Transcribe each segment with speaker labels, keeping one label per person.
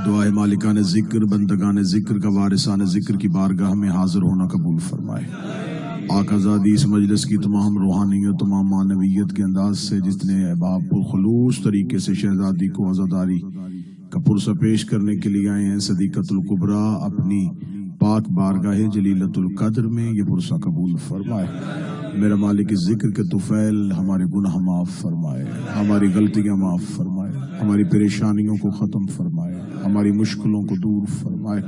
Speaker 1: دعائے مالکان ذکر بندگان ذکر کا وارثان ذکر کی بارگاہ میں حاضر ہونا قبول فرمائے۔ آقا زادی اس مجلس کی تمام روحانیت تمام معنویت کے انداز سے جتنے احباب خلوص طریقے سے شہزادی کو عزاداری کا پرسہ پیش کرنے کے لیے آئے ہیں، صدیقۃ الکبریٰ اپنی پاک بارگاہ جلیلۃ القدر میں یہ پرسہ قبول فرمائے۔ میرا مالک ذکر کے طفیل ہمارے گناہ معاف فرمائے، ہماری غلطیاں معاف فرمائے، ہماری پریشانیوں کو ختم فرمائے، ہماری مشکلوں کو دور فرمائے۔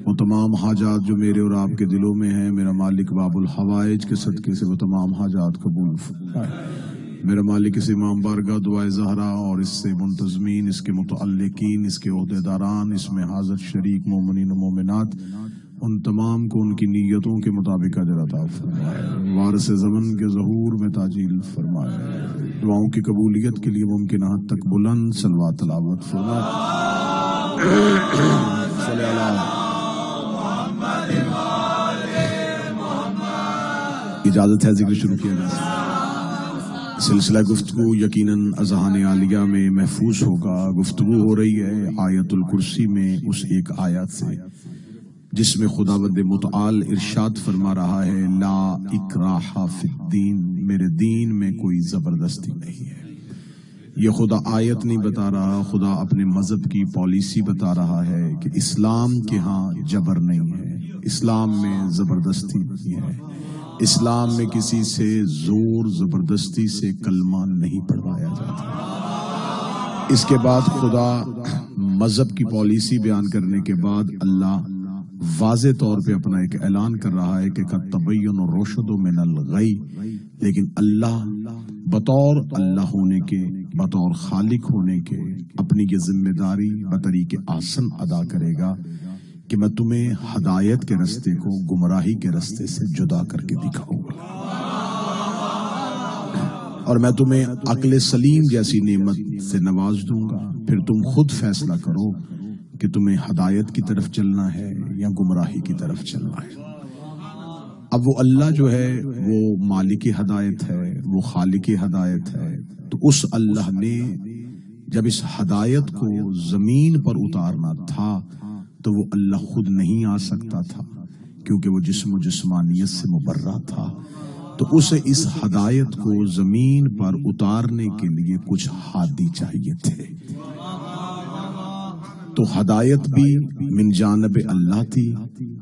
Speaker 1: وہ تمام حاجات جو میرے اور آپ کے دلوں میں ہیں، میرا مالک باب الحوائج کے صدقے سے وہ تمام حاجات قبول فرمائے۔ میرا مالک اس امام بارگاہ دعائے زہرا اور اس سے منتظمین، اس کے متعلقین، اس کے عہدیداران، اس میں حاضر شریک مومنین و مومنات، ان تمام کو ان کی نیتوں کے مطابق اجر عطا فرمائے، وارث زمن کے ظہور میں تاجیل فرمائے، دعاؤں کی قبولیت کے لیے ممکن حد تک بلند صلوات تلاوت فرمائے۔ صلی اللہ اجازت ہے ذکر شروع کیا جائے۔ سلسلہ گفتگو یقیناً اذہان عالیہ میں محفوظ ہوگا۔ گفتگو ہو رہی ہے آیت الکرسی میں اس ایک آیت سے جس میں خداوند متعال ارشاد فرما رہا ہے، لا اکراہ فی الدین، میرے دین میں کوئی زبردستی نہیں ہے۔ یہ خدا آیت نہیں بتا رہا، خدا اپنے مذہب کی پالیسی بتا رہا ہے کہ اسلام کے ہاں جبر نہیں ہے، اسلام میں زبردستی نہیں ہے، اسلام میں کسی سے زور زبردستی سے کلمہ نہیں پڑھوایا جاتا۔ اس کے بعد خدا مذہب کی پالیسی بیان کرنے کے بعد اللہ واضح طور پہ اپنا ایک اعلان کر رہا ہے کہ قد تبین الرشد من الغی، لیکن اللہ بطور اللہ ہونے کے، بطور خالق ہونے کے اپنی یہ ذمہ داری بطریق احسن ادا کرے گا کہ میں تمہیں ہدایت کے رستے کو گمراہی کے رستے سے جدا کر کے دکھاؤں گا، اور میں تمہیں عقل سلیم جیسی نعمت سے نواز دوں گا، پھر تم خود فیصلہ کرو کہ تمہیں ہدایت کی طرف چلنا ہے یا گمراہی کی طرف چلنا ہے۔ اب وہ اللہ جو ہے وہ مالک ہدایت ہے، وہ خالق ہدایت ہے، تو اس اللہ نے جب اس ہدایت کو زمین پر اتارنا تھا تو وہ اللہ خود نہیں آ سکتا تھا کیونکہ وہ جسم و جسمانیت سے مبرہ تھا، تو اسے اس ہدایت کو زمین پر اتارنے کے لیے کچھ ہادی چاہیے تھے، تو ہدایت بھی من جانب اللہ تھی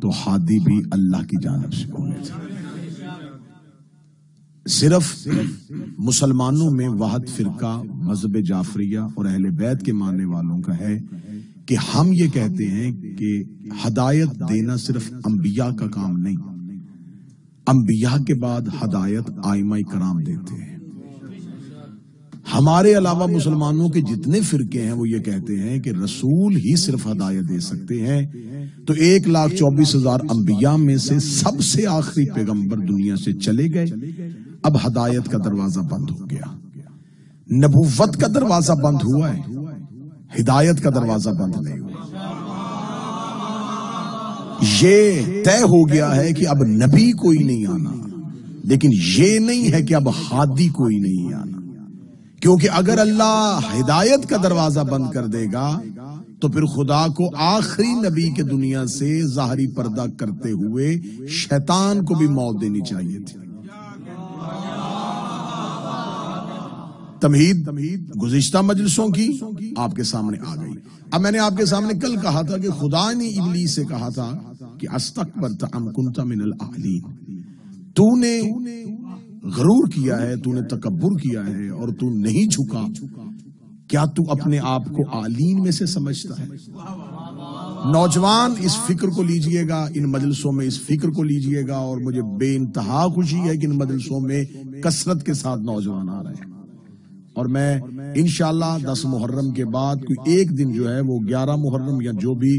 Speaker 1: تو ہادی بھی اللہ کی جانب سے ہونے تھے۔ صرف مسلمانوں میں واحد فرقہ مذہب جعفریہ اور اہل بیت کے ماننے والوں کا ہے کہ ہم یہ کہتے ہیں کہ ہدایت دینا صرف انبیاء کا کام نہیں، انبیاء کے بعد ہدایت ائمہ کرام دیتے ہیں۔ ہمارے علاوہ مسلمانوں کے جتنے فرقے ہیں وہ یہ کہتے ہیں کہ رسول ہی صرف ہدایت دے سکتے ہیں، تو 1,24,000 انبیاء میں سے سب سے آخری پیغمبر دنیا سے چلے گئے، اب ہدایت کا دروازہ بند ہو گیا، نبوت کا دروازہ بند ہوا ہے، ہدایت کا دروازہ بند نہیں ہوا۔ یہ طے ہو گیا ہے کہ اب نبی کوئی نہیں آنا، لیکن یہ نہیں ہے کہ اب ہادی کوئی نہیں آنا، کیونکہ اگر اللہ ہدایت کا دروازہ بند کر دے گا تو پھر خدا کو آخری نبی کے دنیا سے ظاہری پردہ کرتے ہوئے شیطان کو بھی موت دینی چاہیے تھی۔ تمہید گزشتہ مجلسوں کی آپ کے سامنے آ گئی۔ اب میں نے آپ کے سامنے کل کہا تھا کہ خدا نے ابلیس سے کہا تھا کہ استکبرت ام کنت من العالین، تو نے غرور کیا ہے، تو نے تکبر کیا ہے اور تو نہیں جھکا، کیا تو اپنے آپ کو عالین میں سے سمجھتا ہے؟ نوجوان اس فکر کو لیجئے گا، ان مجلسوں میں اس فکر کو لیجئے گا، اور مجھے بے انتہا خوشی ہے کہ ان مجلسوں میں کثرت کے ساتھ نوجوان آ رہے ہیں، اور میں انشاءاللہ 10 محرم کے بعد کوئی ایک دن جو ہے وہ 11 محرم یا جو بھی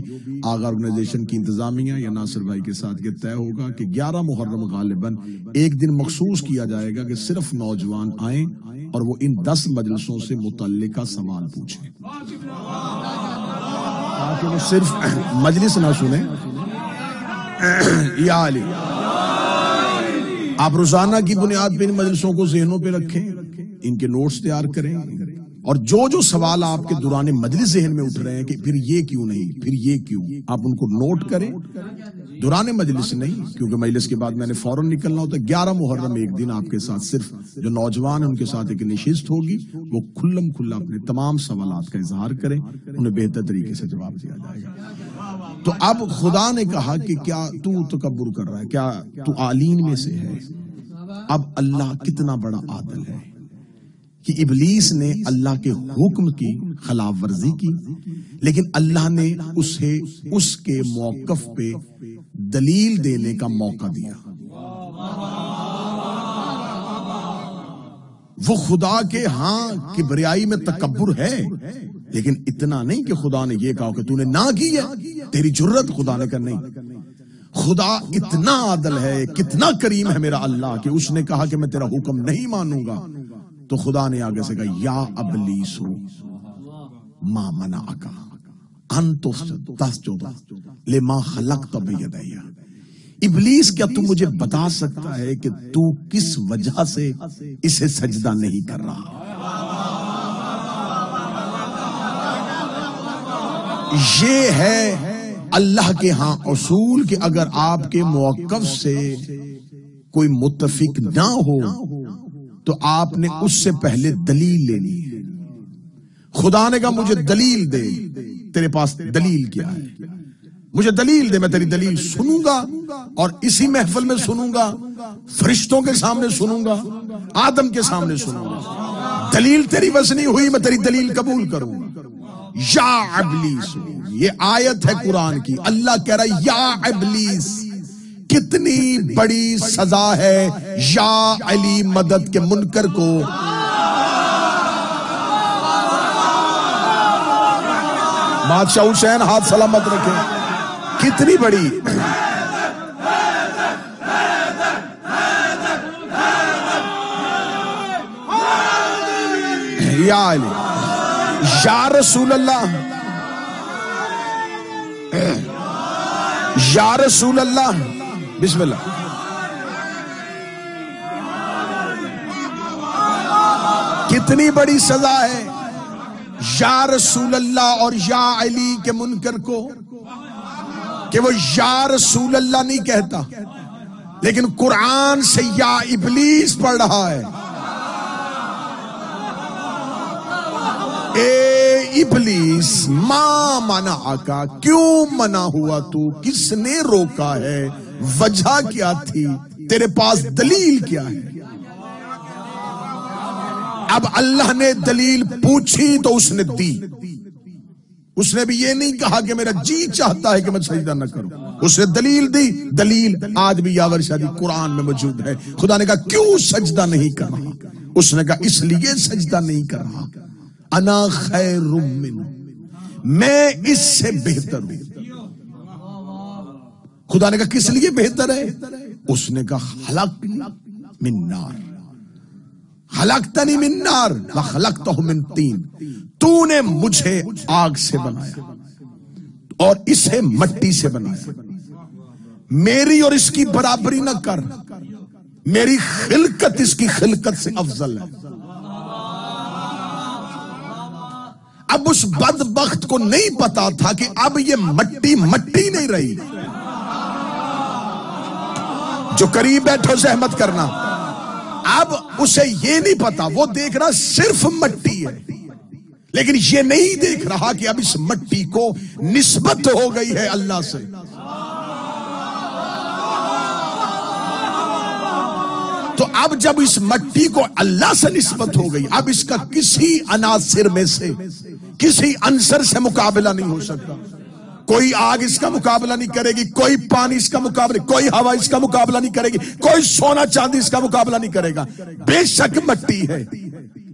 Speaker 1: آغا آرگنائزیشن کی انتظامیہ یا ناصر بھائی کے ساتھ یہ طے ہوگا کہ 11 محرم غالباً ایک دن مخصوص کیا جائے گا کہ صرف نوجوان آئیں اور وہ ان 10 مجلسوں سے متعلقہ سوال پوچھیں، تاکہ وہ صرف مجلس نہ سنیں۔ یا علی، آپ روزانہ کی بنیاد پہ ان مجلسوں کو ذہنوں پہ رکھیں، ان کے نوٹس تیار کریں اور جو سوال آپ کے دوران مجلس ذہن میں اٹھ رہے ہیں کہ پھر یہ کیوں نہیں، پھر یہ کیوں، آپ ان کو نوٹ کریں دوران مجلس نہیں، کیونکہ مجلس کے بعد میں نے فوراً نکلنا ہوتا ہے۔ 11 محرم ایک دن آپ کے ساتھ صرف جو نوجوان ہیں ان کے ساتھ ایک نشست ہوگی، وہ کھلم کھلا اپنے تمام سوالات کا اظہار کریں، انہیں بہتر طریقے سے جواب دیا جائے گا۔ تو اب خدا نے کہا کہ کیا تو تکبر کر رہا ہے، کیا تو عالین میں سے ہے؟ اب اللہ کتنا بڑا عادل ہے کہ ابلیس نے اللہ کے حکم کی خلاف ورزی کی، لیکن اللہ نے اسے اس کے موقف پہ دلیل دینے کا موقع دیا۔ وہ خدا کے ہاں کبریائی میں تکبر ہے، لیکن اتنا نہیں کہ خدا نے یہ کہا کہ تو نے نہ کی ہے، تیری جرت، خدا نے کہا نہیں۔ خدا اتنا عادل ہے، کتنا کریم ہے میرا اللہ کہ اس نے کہا کہ میں تیرا حکم نہیں مانوں گا، تو خدا نے آگے سے کہا یا ابلیس ما منعک ان تسجد لما خلقت بیدی۔ ابلیس کیا تو مجھے بتا سکتا ہے کہ تو کس وجہ سے اسے سجدہ نہیں کر رہا؟ یہ ہے اللہ کے ہاں اصول کہ اگر آپ کے موقف سے کوئی متفق نہ ہو تو آپ نے اس سے پہلے دلیل لینی ہے۔ خدا نے کہا مجھے دلیل دے، تیرے پاس دلیل کیا ہے؟ مجھے دلیل دے، میں تیری دلیل سنوں گا، اور اسی محفل میں سنوں گا، فرشتوں کے سامنے سنوں گا، آدم کے سامنے سنوں گا۔ دلیل تیری بس نہیں ہوئی، میں تیری دلیل قبول کروں گا۔ یا ابلیس، یہ آیت ہے قرآن کی، اللہ کہہ رہا ہے یا ابلیس، کتنی بڑی سزا ہے یا علی مدد کے منکر کو۔ بادشاہ حسین ہاتھ سلامت رکھے، کتنی بڑی۔ یا علی، یا رسول اللہ، یا رسول اللہ، بسم اللہ۔ کتنی بڑی سزا ہے یا رسول اللہ اور یا علی کے منکر کو، کہ وہ یا رسول اللہ نہیں کہتا، لیکن قرآن سے یا ابلیس پڑھ رہا ہے۔ اے ابلیس ما منعک، کیوں منع ہوا تو؟ کس نے روکا ہے؟ وجہ کیا تھی؟ تیرے پاس دلیل کیا ہے؟ اب اللہ نے دلیل پوچھی تو اس نے دی۔ اس نے بھی یہ نہیں کہا کہ میرا جی چاہتا ہے کہ میں سجدہ نہ کروں، اس نے دلیل دی۔ دلیل آج بھی یاور شادی قرآن میں موجود ہے۔ خدا نے کہا کیوں سجدہ نہیں کر رہا؟ اس نے کہا اس لیے سجدہ نہیں کر رہا، انا خیر منہ، میں اس سے بہتر ہوں۔ خدا نے کہا کس لیے بہتر ہے؟ اس نے کہا خلقتنی من نار، خلقتنی من نار وخلقتہ من طین، تو نے مجھے آگ سے بنایا اور اسے مٹی سے بنایا، میری اور اس کی برابری نہ کر، میری خلقت اس کی خلقت سے افضل ہے۔ اب اس بدبخت کو نہیں پتا تھا کہ اب یہ مٹی مٹی نہیں رہی۔ جو قریب بیٹھو زحمت کرنا، اب اسے یہ نہیں پتا، وہ دیکھ رہا صرف مٹی ہے، لیکن یہ نہیں دیکھ رہا کہ اب اس مٹی کو نسبت ہو گئی ہے اللہ سے۔ تو اب جب اس مٹی کو اللہ سے نسبت ہو گئی، اب اس کا کسی عناصر میں سے، کسی عنصر سے مقابلہ نہیں ہو سکتا۔ کوئی آگ اس کا مقابلہ نہیں کرے گی، کوئی پانی اس کا مقابلہ، کوئی ہوا اس کا مقابلہ نہیں کرے گی، کوئی سونا چاندی اس کا مقابلہ نہیں کرے گا۔ بے شک مٹی ہے،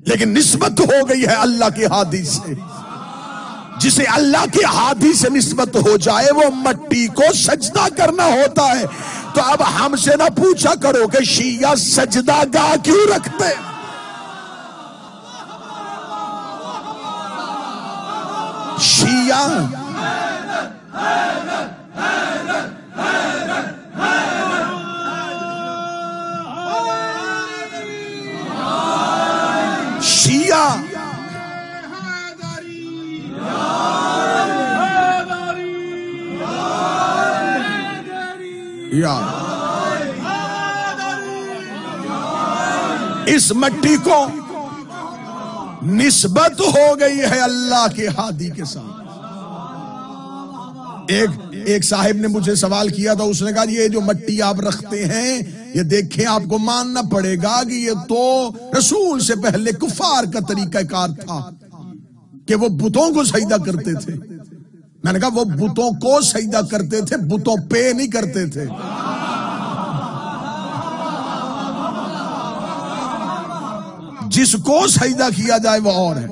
Speaker 1: لیکن نسبت ہو گئی ہے اللہ کی ہادی سے۔ جسے اللہ کی ہادی سے نسبت ہو جائے وہ مٹی کو سجدہ کرنا ہوتا ہے۔ تو اب ہم سے نہ پوچھا کرو کہ شیعہ سجدہ گاہ کیوں رکھتے؟ شیعہ یا اس مٹی کو نسبت ہو گئی ہے اللہ کے ہادی کے ساتھ. ایک صاحب نے مجھے سوال کیا تھا، اس نے کہا یہ جو مٹی آپ رکھتے ہیں یہ دیکھیں آپ کو ماننا پڑے گا کہ یہ تو رسول سے پہلے کفار کا طریقہ کار تھا کہ وہ بتوں کو سجدہ کرتے تھے. میں نے کہا وہ بتوں کو سجدہ کرتے تھے، بتوں پہ نہیں کرتے تھے. جس کو سجدہ کیا جائے وہ اور ہے،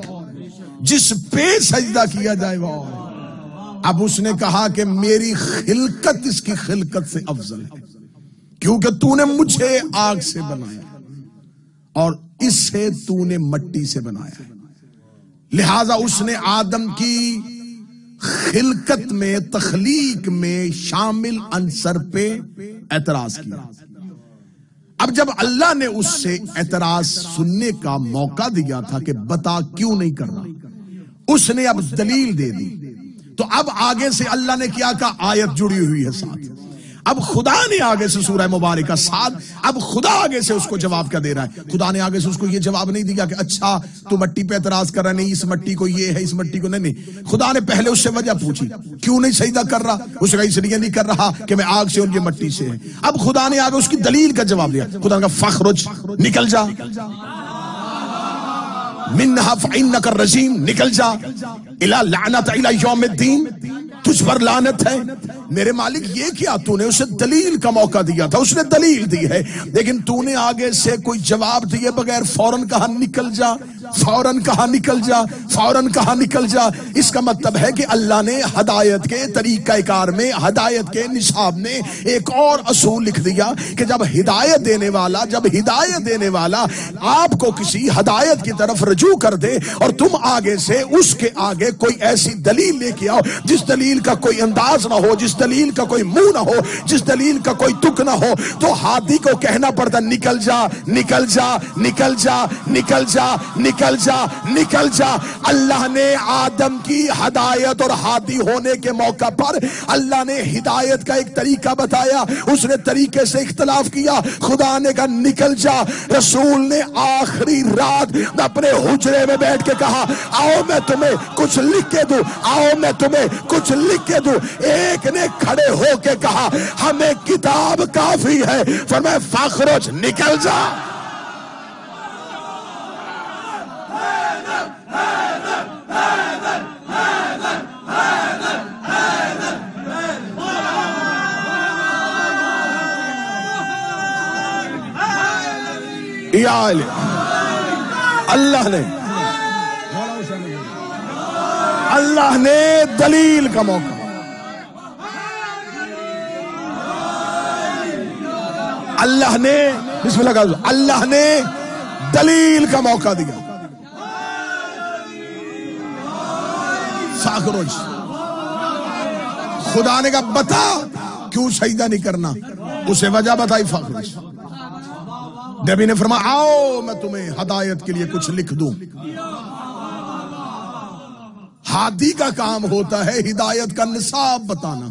Speaker 1: جس پہ سجدہ کیا جائے وہ اور ہے. اب اس نے کہا کہ میری خلقت اس کی خلقت سے افضل ہے، کیونکہ تو نے مجھے آگ سے بنایا اور اس سے تو نے مٹی سے بنایا. لہذا اس نے آدم کی خلقت میں، تخلیق میں شامل عنصر پہ اعتراض کیا. اب جب اللہ نے اس سے اعتراض سننے کا موقع دیا تھا کہ بتا کیوں نہیں کر رہا، اس نے اب دلیل دے دی. تو اب آگے سے اللہ نے کیا کہا، آیت جڑی ہوئی ہے ساتھ. اب خدا نے آگے سے سورہ مبارکہ ساتھ، اب خدا آگے سے اس کو جواب کیا دے رہا ہے. خدا نے آگے سے اس کو یہ جواب نہیں دیا کہ اچھا تو مٹی پہ اعتراض کر رہا، نہیں اس مٹی کو یہ ہے اس مٹی کو نہیں. خدا نے پہلے اس سے وجہ پوچھی کیوں نہیں سجدہ کر رہا. اس نے کہا اس لیے نہیں کر رہا کہ میں آگ سے اور یہ مٹی سے ہے. اب خدا نے آگے اس کی دلیل کا جواب دیا. خدا نے کہا فخرج، نکل جا، منہا فإنک الرجیم، نکل جا، الی لعنت الی یوم الدین، تجھ پر لعنت ہے. میرے مالک یہ کیا، تو نے اسے دلیل کا موقع دیا تھا، اس نے دلیل دی ہے، لیکن تو نے آگے سے کوئی جواب دیے بغیر فوراً کہا نکل جا، فوراً کہا نکل جا، فوراً کہا نکل جا. اس کا مطلب ہے کہ اللہ نے ہدایت کے طریقہ کار میں، ہدایت کے نصاب میں ایک اور اصول لکھ دیا کہ جب ہدایت دینے والا آپ کو کسی ہدایت کی طرف رجوع کر دے اور تم آگے سے اس کے آگے کوئی ایسی دلیل لے کے آؤ جس دلیل کا کوئی انداز نہ ہو، جس دلیل کا کوئی منہ نہ ہو، جس دلیل کا کوئی تک نہ ہو، تو ہادی کو کہنا پڑتا نکل جا، نکل جا، نکل جا، نکل جا، نکل جا، نکل جا. اللہ نے آدم کی ہدایت اور ہادی ہونے کے موقع پر اللہ نے ہدایت کا ایک طریقہ بتایا، اس نے طریقے سے اختلاف کیا. خدا نے کہا نکل جا. رسول نے آخری رات اپنے حجرے میں بیٹھ کے کہا آؤ میں تمہیں کچھ لکھ کے دوں، آؤ میں تمہیں کچھ لکھ کے دوں. ایک نے کھڑے ہو کے کہا ہمیں کتاب کافی ہے. فرمایا فخرج، نکل جا. اللہ نے دلیل کا موقع، اللہ نے بسم اللہ کہا، اللہ نے دلیل کا موقع دیا. فخرج، خدا نے کہا بتا کیوں سجدہ نہیں کرنا، اسے وجہ بتائی. فخرج. نبی نے فرمایا آؤ میں تمہیں ہدایت کے لیے کچھ لکھ دوں. ہادی کا کام ہوتا ہے ہدایت کا نصاب بتانا.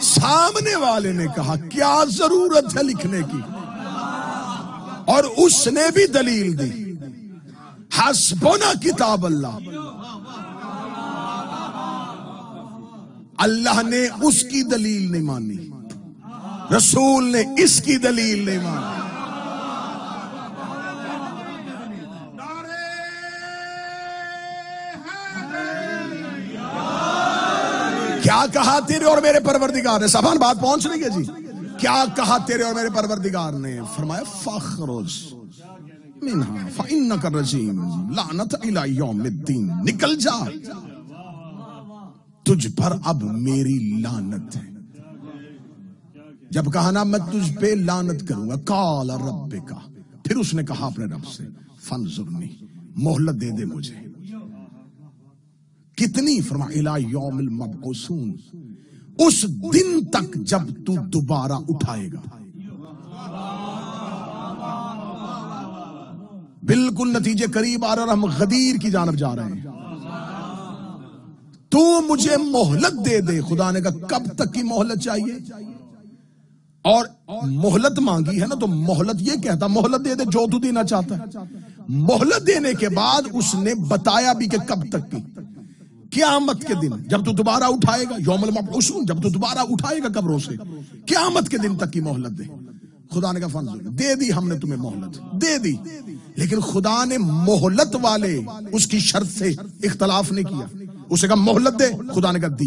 Speaker 1: سامنے والے نے کہا کیا ضرورت ہے لکھنے کی، اور اس نے بھی دلیل دی. حسبنا کتاب اللہ. اللہ نے اس کی دلیل نہیں مانی، رسول نے اس کی دلیل نہیں مانی. کیا کہا تیرے اور میرے پروردگار نے؟ سبحان بات پہنچ رہی ہے جی. کیا کہا تیرے اور میرے پروردگار نے؟ فرمایا فخرج منہا فإنک الرجیم لعنت الی یوم الدین، نکل جا، تجھ پر اب میری لعنت ہے. جب کہا نا میں تجھ پہ لعنت کروں گا، قال ربک، پھر اس نے کہا اپنے رب سے فانظرنی، مہلت دے دے مجھے. کتنی؟ فرما الی یوم المبعوثون، اس دن تک جب تو دوبارہ اٹھائے گا. بالکل نتیجے قریب آ رہا اور ہم غدیر کی جانب جا رہے ہیں. تو مجھے مہلت دے دے. خدا نے کہا کب تک کی مہلت چاہیے؟ اور مہلت مانگی ہے نا، تو مہلت یہ کہتا مہلت دے دے جو تو دینا چاہتا ہے. مہلت دینے کے بعد اس نے بتایا بھی کہ کب تک کی. قیامت کے دن جب تو دوبارہ اٹھائے گا، یوم المبعوثون، جب تو دوبارہ اٹھائے گا قبروں سے، قیامت کے دن تک کی مہلت دے. خدا نے کہا فنظر، دے دی ہم نے تمہیں مہلت، دے دی. لیکن خدا نے مہلت والے اس کی شرط سے اختلاف نہیں کیا. اسے کہا مہلت دے، خدا نے کہا دی.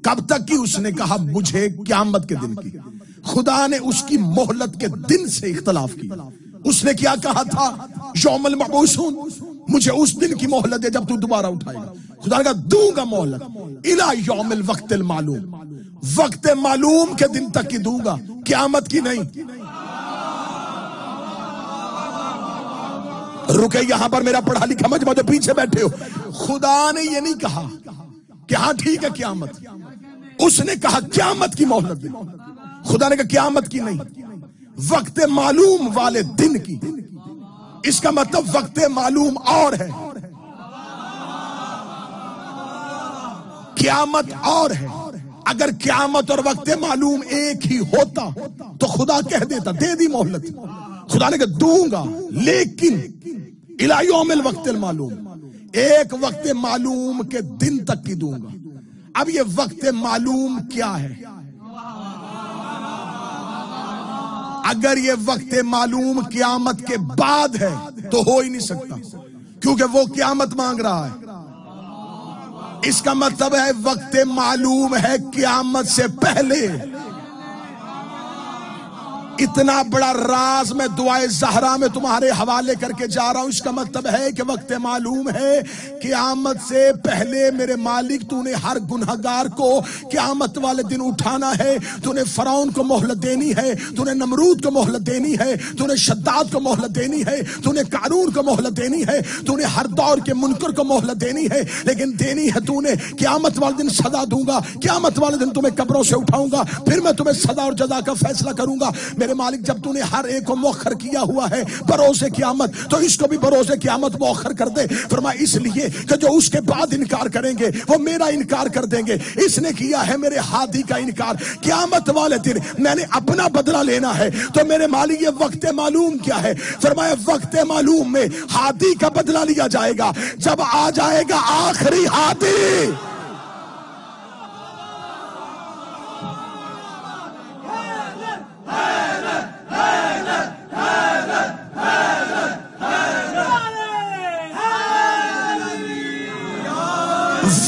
Speaker 1: کب تک کی؟ اس نے کہا مجھے قیامت کے دن کی. خدا نے اس کی مہلت کے دن سے اختلاف کیا. اس نے کیا کہا تھا؟ یوم المبعوثون، مجھے اس دن کی مہلت دے جب تو دوبارہ اٹھائے گا. خدا نے کہا دوں گا مہلت الی یوم الوقت المعلوم، وقت معلوم کے دن تک کی دوں گا، قیامت کی نہیں. رکے یہاں پر میرا پڑھا لکھا مجمع جو پیچھے بیٹھے ہو، خدا نے یہ نہیں کہا کہ ہاں ٹھیک ہے قیامت، اس نے کہا قیامت کی مہلت دے. خدا نے کہا قیامت کی نہیں، وقت معلوم والے دن کی. اس کا مطلب وقت معلوم اور ہے، قیامت اور ہے. اگر قیامت اور وقت معلوم ایک ہی ہوتا تو خدا کہہ دیتا دے دی مہلت. خدا نے کہا دوں گا، لیکن الی یوم الوقت المعلوم، ایک وقت معلوم کے دن تک کی دوں گا. اب یہ وقت معلوم کیا ہے؟ اگر یہ وقت معلوم قیامت کے بعد ہے تو ہو ہی نہیں سکتا، کیونکہ وہ قیامت مانگ رہا ہے. اس کا مطلب ہے وقت معلوم ہے قیامت سے پہلے. اتنا بڑا راز میں دعائے زہرا میں تمہارے حوالے کر کے جا رہا ہوں. اس کا مطلب ہے کہ وقت معلوم ہے قیامت سے پہلے میرے مالک تو نے ہر گنہگار کو قیامت والے دن اٹھانا ہے. تو نے فرعون کو مہلت دینی ہے، تو نے نمرود کو مہلت دینی ہے، تو نے شداد کو مہلت دینی ہے، تو نے قارون کو مہلت دینی ہے، تو نے ہر دور کے منکر کو مہلت دینی ہے. لیکن دینی ہے تو نے قیامت والے دن سزا دوں گا، قیامت والے دن تمہیں قبروں سے اٹھاؤں گا، پھر میں تمہیں سزا اور جزا کا فیصلہ کروں گا. میرے مالک جب تو نے ہر ایک کو مؤخر کیا ہوا ہے بروز قیامت، تو اس کو بھی بروز قیامت مؤخر کر دے. فرمایا اس لیے کہ جو اس کے بعد انکار کریں گے وہ میرا انکار کر دیں گے. اس نے کیا ہے میرے ہادی کا انکار. قیامت والے دن میں نے اپنا بدلہ لینا ہے. تو میرے مالک یہ وقت معلوم کیا ہے؟ فرمایا وقت معلوم میں ہادی کا بدلہ لیا جائے گا جب آ جائے گا آخری ہادی.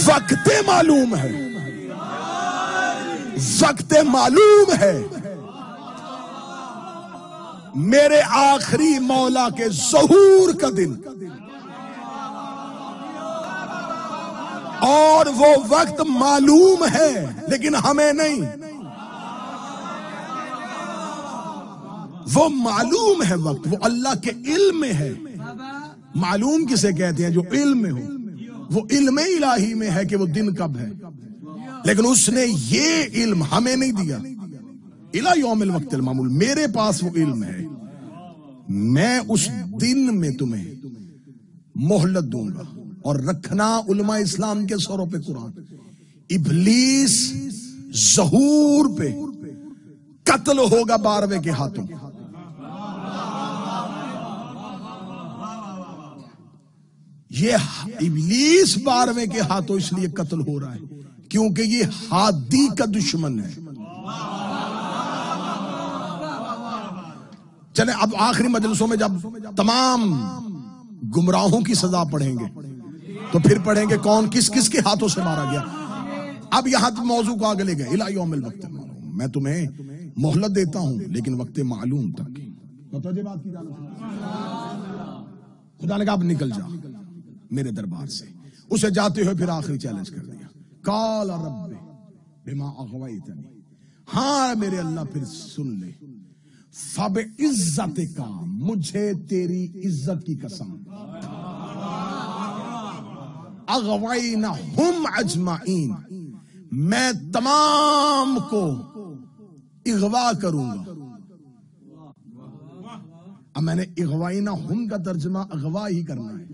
Speaker 1: وقت معلوم ہے، وقت معلوم ہے میرے آخری مولا کے ظہور کا دن، اور وہ وقت معلوم ہے لیکن ہمیں نہیں. وہ معلوم ہے وقت، وہ اللہ کے علم میں ہے. معلوم کسے کہتے ہیں؟ جو علم میں ہو. وہ علم الہی میں ہے کہ وہ دن کب ہے، لیکن اس نے یہ علم ہمیں نہیں دیا. الی یوم الوقت المعلوم، میرے پاس وہ علم ہے. میں اس دن میں تمہیں مہلت دوں گا. اور رکھنا علماء اسلام کے سروں پہ قرآن، ابلیس ظہور پہ قتل ہوگا 12ویں کے ہاتھوں. یہ ابلیس 12ویں کے ہاتھوں اس لیے قتل ہو رہا ہے کیونکہ یہ ہادی کا دشمن ہے. چلیں اب آخری مجلسوں میں جب تمام گمراہوں کی سزا پڑھیں گے تو پھر پڑھیں گے کون کس کس کے ہاتھوں سے مارا گیا. اب یہاں موضوع کو آگے لے گئے. الی یوم الوقت المعلوم، میں تمہیں مہلت دیتا ہوں لیکن وقت معلوم تک. متوجہ بات کی خدا نے کہا اب نکل جا میرے دربار سے. اسے جاتے ہوئے پھر آخری چیلنج کر دیا. قال رب بما اغویتنی، ہاں میرے اللہ پھر سن لے، فبعزتک، مجھے تیری عزت کی قسم، اغوینہم اجمعین، میں تمام کو اغوا کروں گا. اب میں نے اغوینہم کا ترجمہ اغوا ہی کرنا ہے.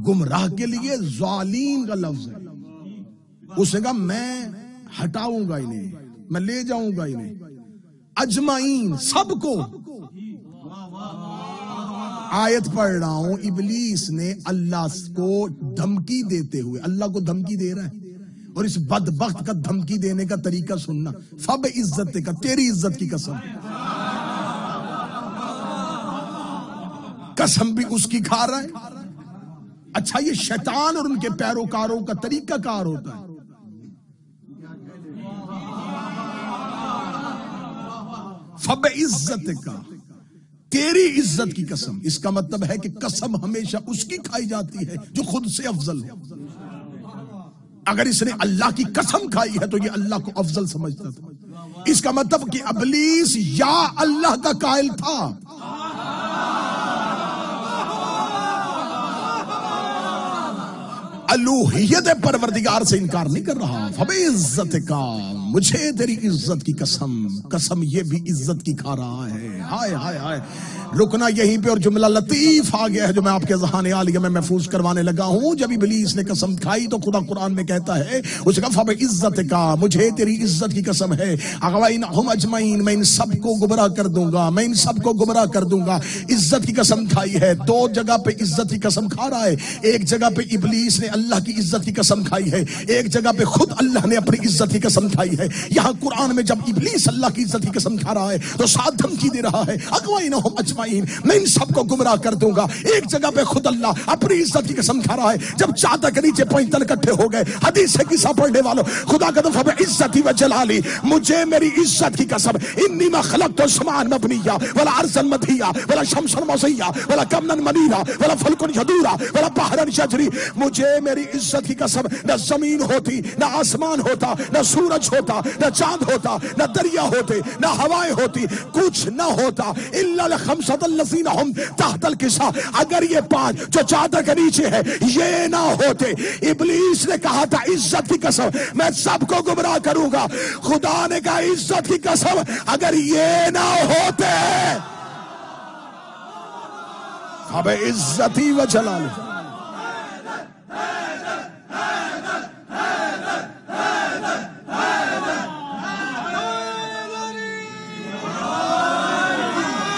Speaker 1: گمراہ کے لیے ظالین کا لفظ ہے. اس نے کہا میں ہٹاؤں گا انہیں، میں لے جاؤں گا انہیں اجمعین سب کو. آیت پڑھ رہا ہوں، ابلیس نے اللہ کو دھمکی دیتے ہوئے، اللہ کو دھمکی دے رہا ہے، اور اس بدبخت کا دھمکی دینے کا طریقہ سننا. فب عزت کا، تیری عزت کی قسم، قسم بھی اس کی کھا رہا ہے. اچھا یہ شیطان اور ان کے پیروکاروں کا طریقہ کار ہوتا ہے. فب عزت کا، تیری عزت کی قسم. اس کا مطلب ہے کہ قسم ہمیشہ اس کی کھائی جاتی ہے جو خود سے افضل ہے. اگر اس نے اللہ کی قسم کھائی ہے تو یہ اللہ کو افضل سمجھتا تھا. اس کا مطلب کہ ابلیس یا اللہ کا قائل تھا. الوہیت پروردگار سے انکار نہیں کر رہا. فبعزت کا، مجھے تیری عزت کی قسم، قسم یہ بھی عزت کی کھا رہا ہے. ہائے ہائے ہائے. رکنا یہیں پہ، اور جملہ لطیف آ گیا ہے جو میں آپ کے ذہان عالیہ میں محفوظ کروانے لگا ہوں. جب ابلیس نے قسم کھائی تو خدا قرآن میں کہتا ہے، اس کا فبعزت کا، مجھے تیری عزت کی قسم ہے، اغوینہم اجمعین، میں ان سب کو گمراہ کر دوں گا، میں ان سب کو گمراہ کر دوں گا. عزت کی قسم کھائی ہے. دو جگہ پہ عزت کی قسم کھا رہا ہے. ایک جگہ پہ ابلیس نے اللہ کی عزت کی قسم کھائی ہے، ایک جگہ پہ خود اللہ نے اپنی عزت کی قسم کھائی ہے. یہاں قرآن میں جب ابلیس اللہ کی عزت کی قسم کھا رہا ہے تو ساتھ دھمکی دے رہا ہے، اغوینہم اجمعین، میں ان سب کو گمراہ کر دوں گا. ایک جگہ پہ خود اللہ اپنی عزت کی قسم کھا رہا ہے. جب چادر کے نیچے پینتل اکٹھے ہو گئے، حدیث قصہ پڑھنے والوں، خدا کا دفعہ عزتی و جلالی، مجھے میری عزت کی قسم، انی ما خلقت السماء مبنیہ ولا ارضا مدحیہ ولا شمسا مضیہ ولا قمرا منیرا ولا فلکا یدورا ولا بحرا یجری. مجھے میری عزت کی قسم، نہ زمین ہوتی، نہ آسمان ہوتا، نہ سورج ہوتا، نہ چاند ہوتا، نہ دریا ہوتے، نہ ہوائیں ہوتی، کچھ نہ ہوتا الا لخمسۃ الذین ہم تحت الکساء. اگر یہ پانچ جو چادر کے نیچے ہے یہ نہ ہوتے. ابلیس نے کہا تھا عزت کی قسم میں سب کو گمراہ کروں گا. خدا نے کہا عزت کی قسم اگر یہ نہ ہوتے. اب عزتی و جلالی،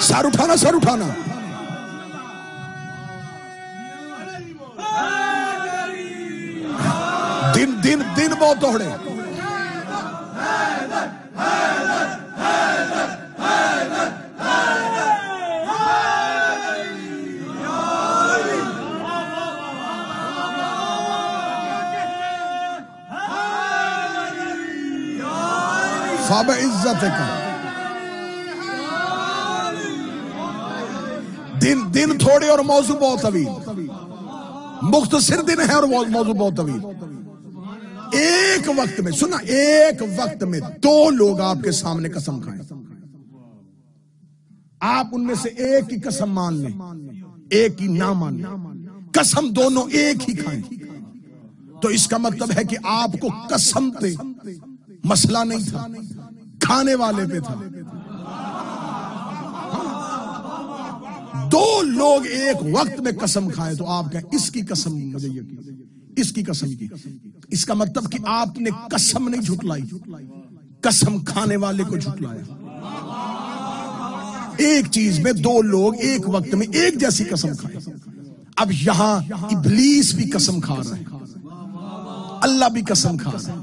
Speaker 1: سر اٹھانا، سر اٹھانا. دن دن دن بہت دوڑے. فبعزت کا، دن تھوڑے اور موضوع بہت طویل. مختصر دن ہے اور موضوع بہت طویل. ایک وقت میں سننا، ایک وقت میں دو لوگ آپ کے سامنے قسم کھائیں. آپ ان میں سے ایک کی قسم مان لیں، ایک کی نہ مان لیں. قسم دونوں ایک ہی کھائیں تو اس کا مطلب ہے کہ آپ کو قسم پہ مسئلہ نہیں تھا، کھانے والے پہ تھا. دو لوگ ایک وقت میں قسم کھائیں تو آپ کہیں اس کی قسم مجھے یقین، اس کی قسم کی. اس کا مطلب کہ آپ نے قسم نہیں جھٹلائی، قسم کھانے والے کو جھٹلایا. ایک چیز میں دو لوگ ایک وقت میں ایک جیسی قسم کھائیں. اب یہاں ابلیس بھی قسم کھا رہا ہے، اللہ بھی قسم کھا رہا ہے.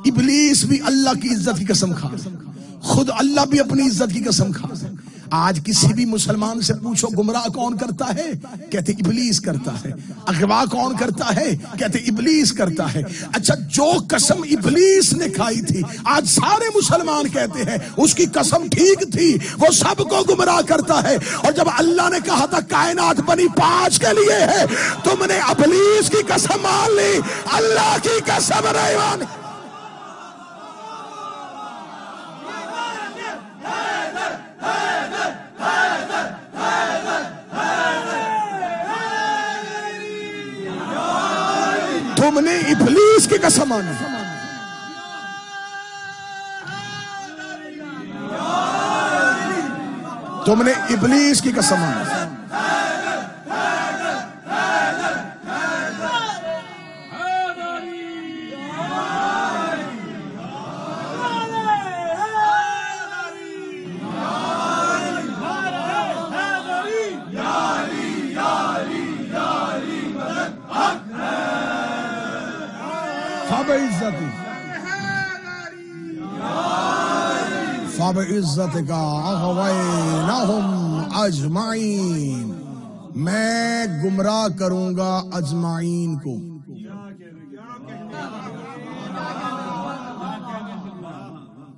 Speaker 1: ابلیس بھی اللہ کی عزت کی قسم کھا رہا ہے، خود اللہ بھی اپنی عزت کی قسم کھا رہا ہے. آج کسی بھی مسلمان سے پوچھو گمراہ کون کرتا ہے، کہتے ابلیس کرتا ہے. اغوا کون کرتا ہے، کہتے ابلیس کرتا ہے. اچھا جو قسم ابلیس نے کھائی تھی آج سارے مسلمان کہتے ہیں اس کی قسم ٹھیک تھی، وہ سب کو گمراہ کرتا ہے. اور جب اللہ نے کہا تھا کائنات بنی 5 کے لیے ہے، تم نے ابلیس کی قسم مان لی، اللہ کی قسم نہیں مانی. تم نے ابلیس کی قسم مانی. تم نے ابلیس کی قسم مانی. فبعزتک فبعزتک اغوینہم اجمعین، میں گمراہ کروں گا اجمعین کو۔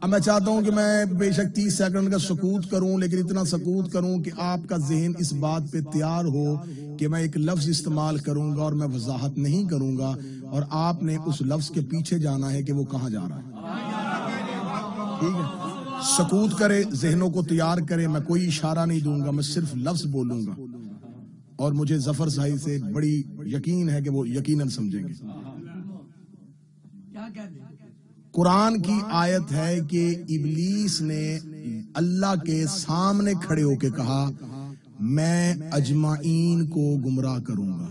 Speaker 1: اب میں چاہتا ہوں کہ میں بے شک 30 سیکنڈ کا سکوت کروں، لیکن اتنا سکوت کروں کہ آپ کا ذہن اس بات پہ تیار ہو کہ میں ایک لفظ استعمال کروں گا اور میں وضاحت نہیں کروں گا، اور آپ نے اس لفظ کے پیچھے جانا ہے کہ وہ کہاں جا رہا ہے۔ ٹھیک ہے، سکوت کرے، ذہنوں کو تیار کرے، میں کوئی اشارہ نہیں دوں گا، میں صرف لفظ بولوں گا، اور مجھے ظفر صاحب سے بڑی یقین ہے کہ وہ یقیناً سمجھیں گے۔ قرآن کی آیت ہے کہ ابلیس نے اللہ کے سامنے کھڑے ہو کے کہا میں اجمعین کو گمراہ کروں گا،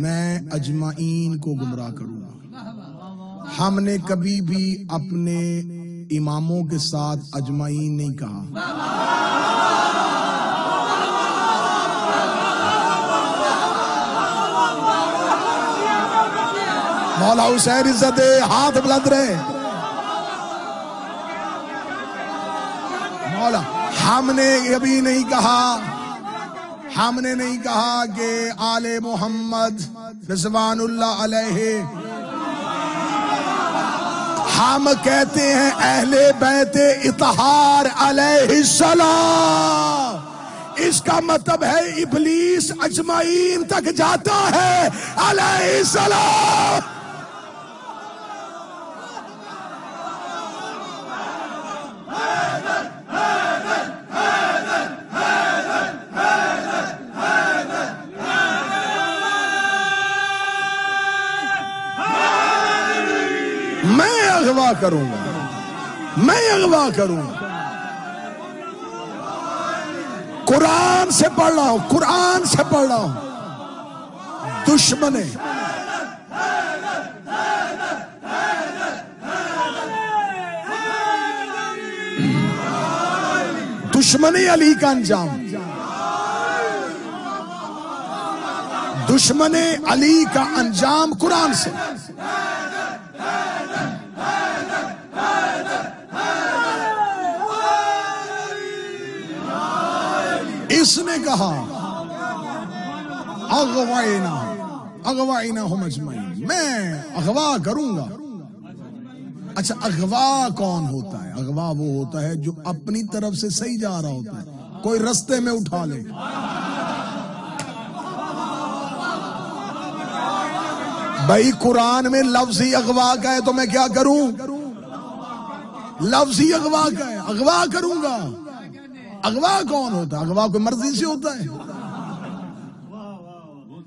Speaker 1: میں اجمعین کو گمراہ کروں گا۔ ہم نے کبھی بھی اپنے اماموں کے ساتھ اجمعین نہیں کہا۔ مولا حسین عزت ہاتھ بلند رہے۔ مولا ہم نے کبھی نہیں کہا، ہم نے نہیں کہا کہ آل محمد رضوان اللہ علیہ، ہم کہتے ہیں اہل بیت اطہار علیہ السلام۔ اس کا مطلب ہے ابلیس اجمعین تک جاتا ہے علیہ السلام۔ میں اغوا کروں گا، میں اغوا کروں گا۔ قرآن سے پڑھ رہا ہوں، قرآن سے پڑھ رہا ہوں۔ دشمن علی کا انجام، دشمن علی کا انجام قرآن سے۔ اس نے کہا اغوینہم اجمعین، میں اغوا کروں گا۔ اچھا، اغوا کون ہوتا ہے؟ اغوا وہ ہوتا ہے جو اپنی طرف سے صحیح جا رہا ہوتا ہے، کوئی رستے میں اٹھا لے۔ بھائی قرآن میں لفظ ہی اغوا کا ہے تو میں کیا کروں؟ لفظ ہی اغوا کا ہے، اغوا کروں گا۔ اغوا کون ہوتا ہے؟ اغوا کوئی مرضی سے ہوتا ہے؟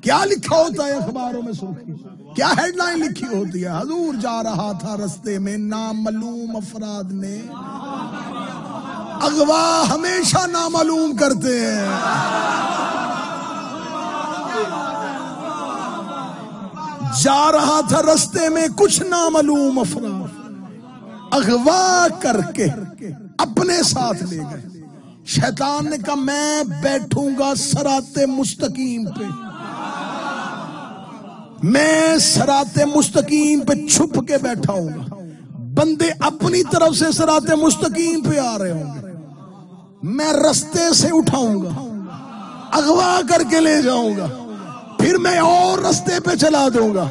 Speaker 1: کیا لکھا ہوتا ہے اخباروں میں؟ سرخی کیا ہیڈ لائن لکھی ہوتی ہے؟ حضور جا رہا تھا رستے میں، نامعلوم افراد نے۔ اغوا ہمیشہ نامعلوم کرتے ہیں۔ جا رہا تھا رستے میں، کچھ نامعلوم افراد اغوا کر کے اپنے ساتھ لے گئے۔ شیطان نے کہا میں بیٹھوں گا صراط مستقیم پہ، میں صراط مستقیم پہ چھپ کے بیٹھا ہوں گا، بندے اپنی طرف سے صراط مستقیم پہ آ رہے ہوں گے، میں رستے سے اٹھاؤں گا، اغوا کر کے لے جاؤں گا، پھر میں اور رستے پہ چلا دوں گا،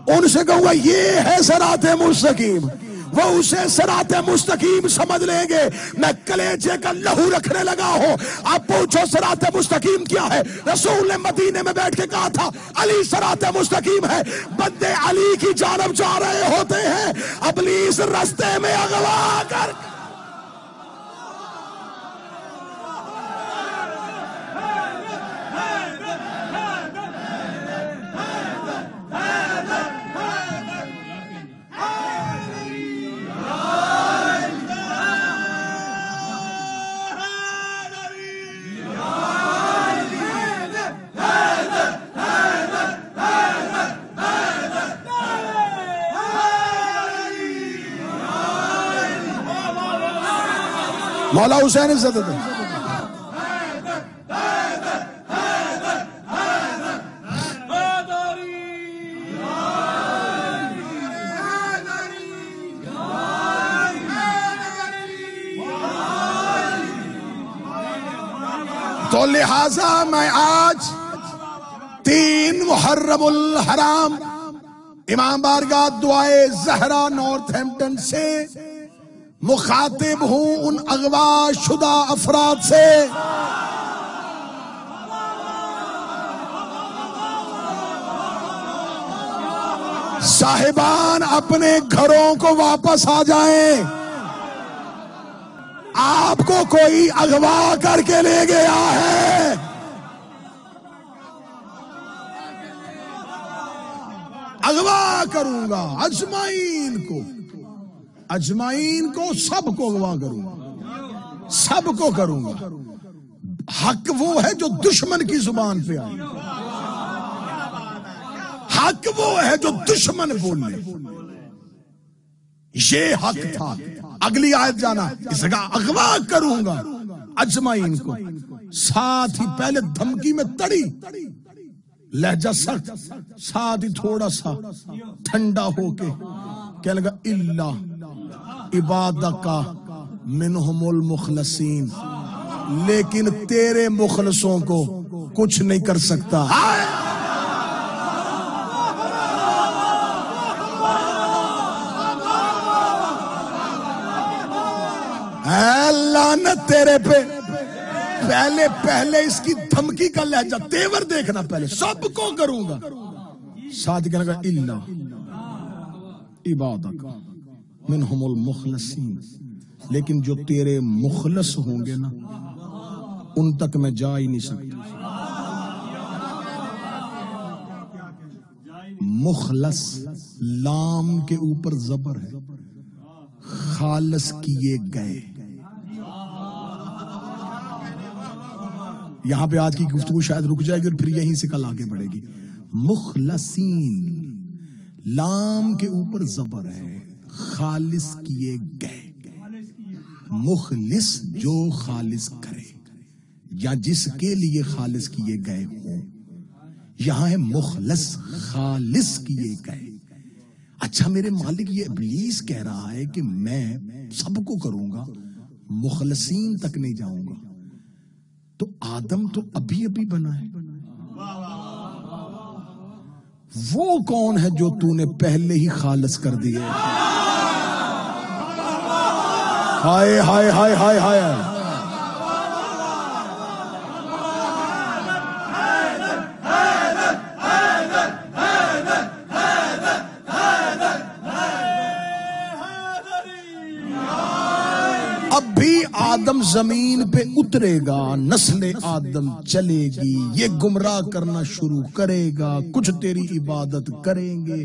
Speaker 1: ان سے کہوں گا یہ ہے صراط مستقیم، وہ اسے صراط مستقیم سمجھ لیں گے۔ میں کلیجے کا لہو رکھنے لگا ہوں۔ آپ پوچھو صراط مستقیم کیا ہے؟ رسول نے مدینے میں بیٹھ کے کہا تھا علی صراط مستقیم ہے۔ بندے علی کی جانب جا رہے ہوتے ہیں، ابلیس رستے میں اغوا کر مولا حسین عزت دے۔ تو لہذا میں آج 3 محرم الحرام امام بارگاہ دعائے زہرا نارتھ ہیمپٹن سے مخاطب ہوں ان اغوا شدہ افراد سے صاحبان اپنے گھروں کو واپس آ جائیں، آپ کو کوئی اغوا کر کے لے گیا ہے۔ اغوا کروں گا اجمعین کو سب کو اغوا کروں گا، سب کو کروں گا۔ حق وہ ہے جو دشمن کی زبان پہ آئے، حق وہ ہے جو دشمن بولے، یہ حق تھا۔ اگلی آیت جانا، اس کا اغوا کروں گا اجمعین کو، ساتھ ہی پہلے دھمکی میں تڑی، لہجہ سخت، ساتھ ہی تھوڑا سا ٹھنڈا ہو کے کہنے لگا الا عبادک منہم المخلصین، لیکن تیرے مخلصوں کو کچھ نہیں کر سکتا۔ اے لعنت تیرے پہ، پہلے اس کی دھمکی کا لہجہ تیور دیکھنا، پہلے سب کو کروں گا، ساتھ کہنے لگا الا عبادک منہم المخلصین، لیکن جو تیرے مخلص ہوں گے نا ان تک میں جا ہی نہیں سکتا۔ مخلص لام کے اوپر زبر ہے، خالص کیے گئے۔ یہاں پہ آج کی گفتگو شاید رک جائے گی اور پھر یہیں سے کل آگے بڑھے گی۔ مخلصین لام کے اوپر زبر ہے، خالص کیے گئے۔ مخلص جو خالص کرے یا جس کے لیے خالص کیے گئے ہوں، یہاں ہے مخلص خالص کیے گئے۔ اچھا میرے مالک یہ ابلیس کہہ رہا ہے کہ میں سب کو کروں گا، مخلصین تک نہیں جاؤں گا، تو آدم تو ابھی بنا ہے، وہ کون ہے جو تو نے پہلے ہی خالص کر دیے؟ ہائے ہائے ہائے ہائے ہائے۔ اب بھی آدم زمین پہ اترے گا، نسل آدم چلے گی، یہ گمراہ کرنا شروع کرے گا، کچھ تیری عبادت کریں گے،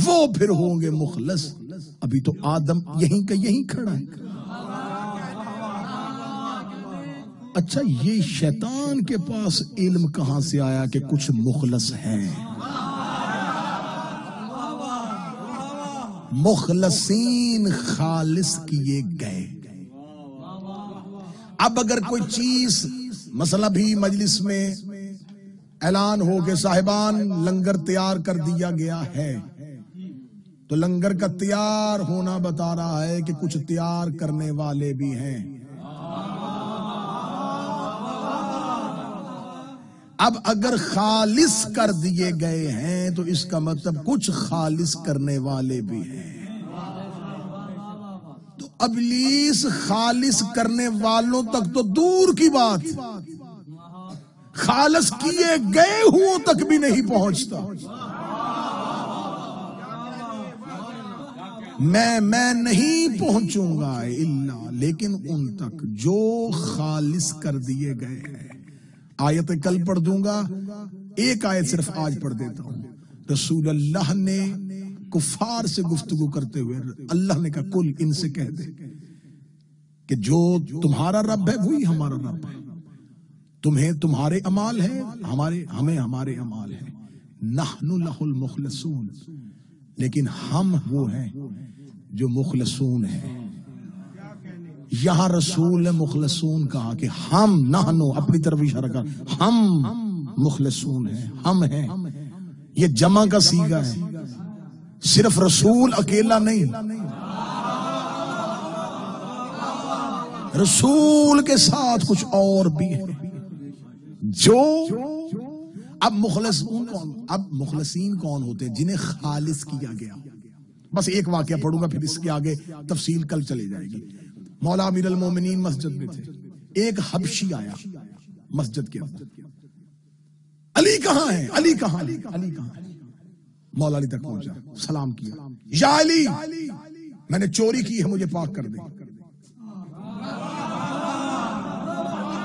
Speaker 1: وہ پھر ہوں گے مخلص۔ ابھی تو آدم یہیں کا یہیں کھڑا ہے۔ اچھا یہ شیطان کے پاس علم کہاں سے آیا کہ کچھ مخلص ہیں؟ مخلصین خالص کیے گئے۔ اب اگر کوئی چیز مثلا بھی مجلس میں اعلان ہو کہ صاحبان لنگر تیار کر دیا گیا ہے، تو لنگر کا تیار ہونا بتا رہا ہے کہ کچھ تیار کرنے والے بھی ہیں۔ اب اگر خالص کر دیے گئے ہیں تو اس کا مطلب کچھ خالص کرنے والے بھی ہیں۔ تو ابلیس خالص کرنے والوں تک تو دور کی بات، خالص کیے گئے ہوں تک بھی نہیں پہنچتا۔ میں نہیں پہنچوں گا الا لیکن ان تک جو خالص کر دیے گئے ہیں۔ آیت کل پڑھ دوں گا، ایک آیت صرف آج پڑھ دیتا ہوں۔ رسول اللہ نے کفار سے گفتگو کرتے ہوئے اللہ نے کہا کل ان سے کہہ دے کہ جو تمہارا رب ہے وہی ہمارا رب ہے، تمہیں تمہارے اعمال ہیں، ہمیں ہمارے اعمال ہیں، نحن لہ المخلصون، لیکن ہم وہ ہیں جو مخلصون ہیں۔ یہاں رسول نے مخلصون کہا کہ ہم نحنو، اپنی طرف اشارہ کر، ہم مخلصون ہیں، ہم ہیں، یہ جمع کا صیغہ ہے، صرف رسول اکیلا نہیں، رسول کے ساتھ کچھ اور بھی ہے۔ جو اب مخلصین کون ہوتے ہیں؟ جنہیں خالص کیا گیا. بس ایک واقعہ پڑھوں گا، پھر اس کے آگے تفصیل کل چلی جائے گی. مولا امیر المومنین مسجد میں تھے، ایک حبشی آیا مسجد کے اندر. علی کہاں ہے؟ علی کہاں ہے؟ علی کہاں ہے؟ مولا علی تک پہنچا، سلام کیا، یا علی میں نے چوری کی ہے، مجھے پاک کر دے.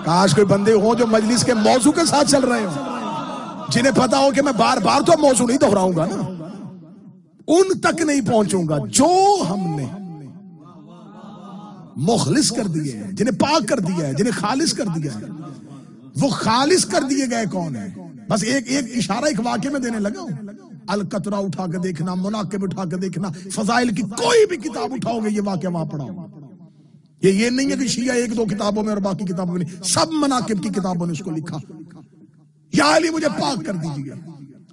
Speaker 1: کاش کوئی بندے ہوں جو مجلس کے موضوع کے ساتھ چل رہے ہوں، جنہیں پتا ہو کہ میں بار بار تو موضوع نہیں دہراؤں گا نا، ان تک نہیں پہنچوں گا. جو ہم نے مخلص کر دیے ہیں، جنہیں پاک کر دیا ہے، جنہیں خالص کر دیا ہے، وہ خالص کر دیے گئے کون ہیں؟ بس ایک اشارہ ایک واقعے میں دینے لگا ہوں. القطرہ اٹھا کے دیکھنا، مناقب اٹھا کے دیکھنا، فضائل کی کوئی بھی کتاب اٹھاؤ گے یہ واقعہ وہاں پڑھا ہوگا. یہ نہیں ہے کہ شیعہ ایک دو کتابوں میں اور باقی کتابوں میں نہیں، سب مناقب کی کتابوں نے اس کو لکھا. یا علی مجھے پاک کر دیجیے.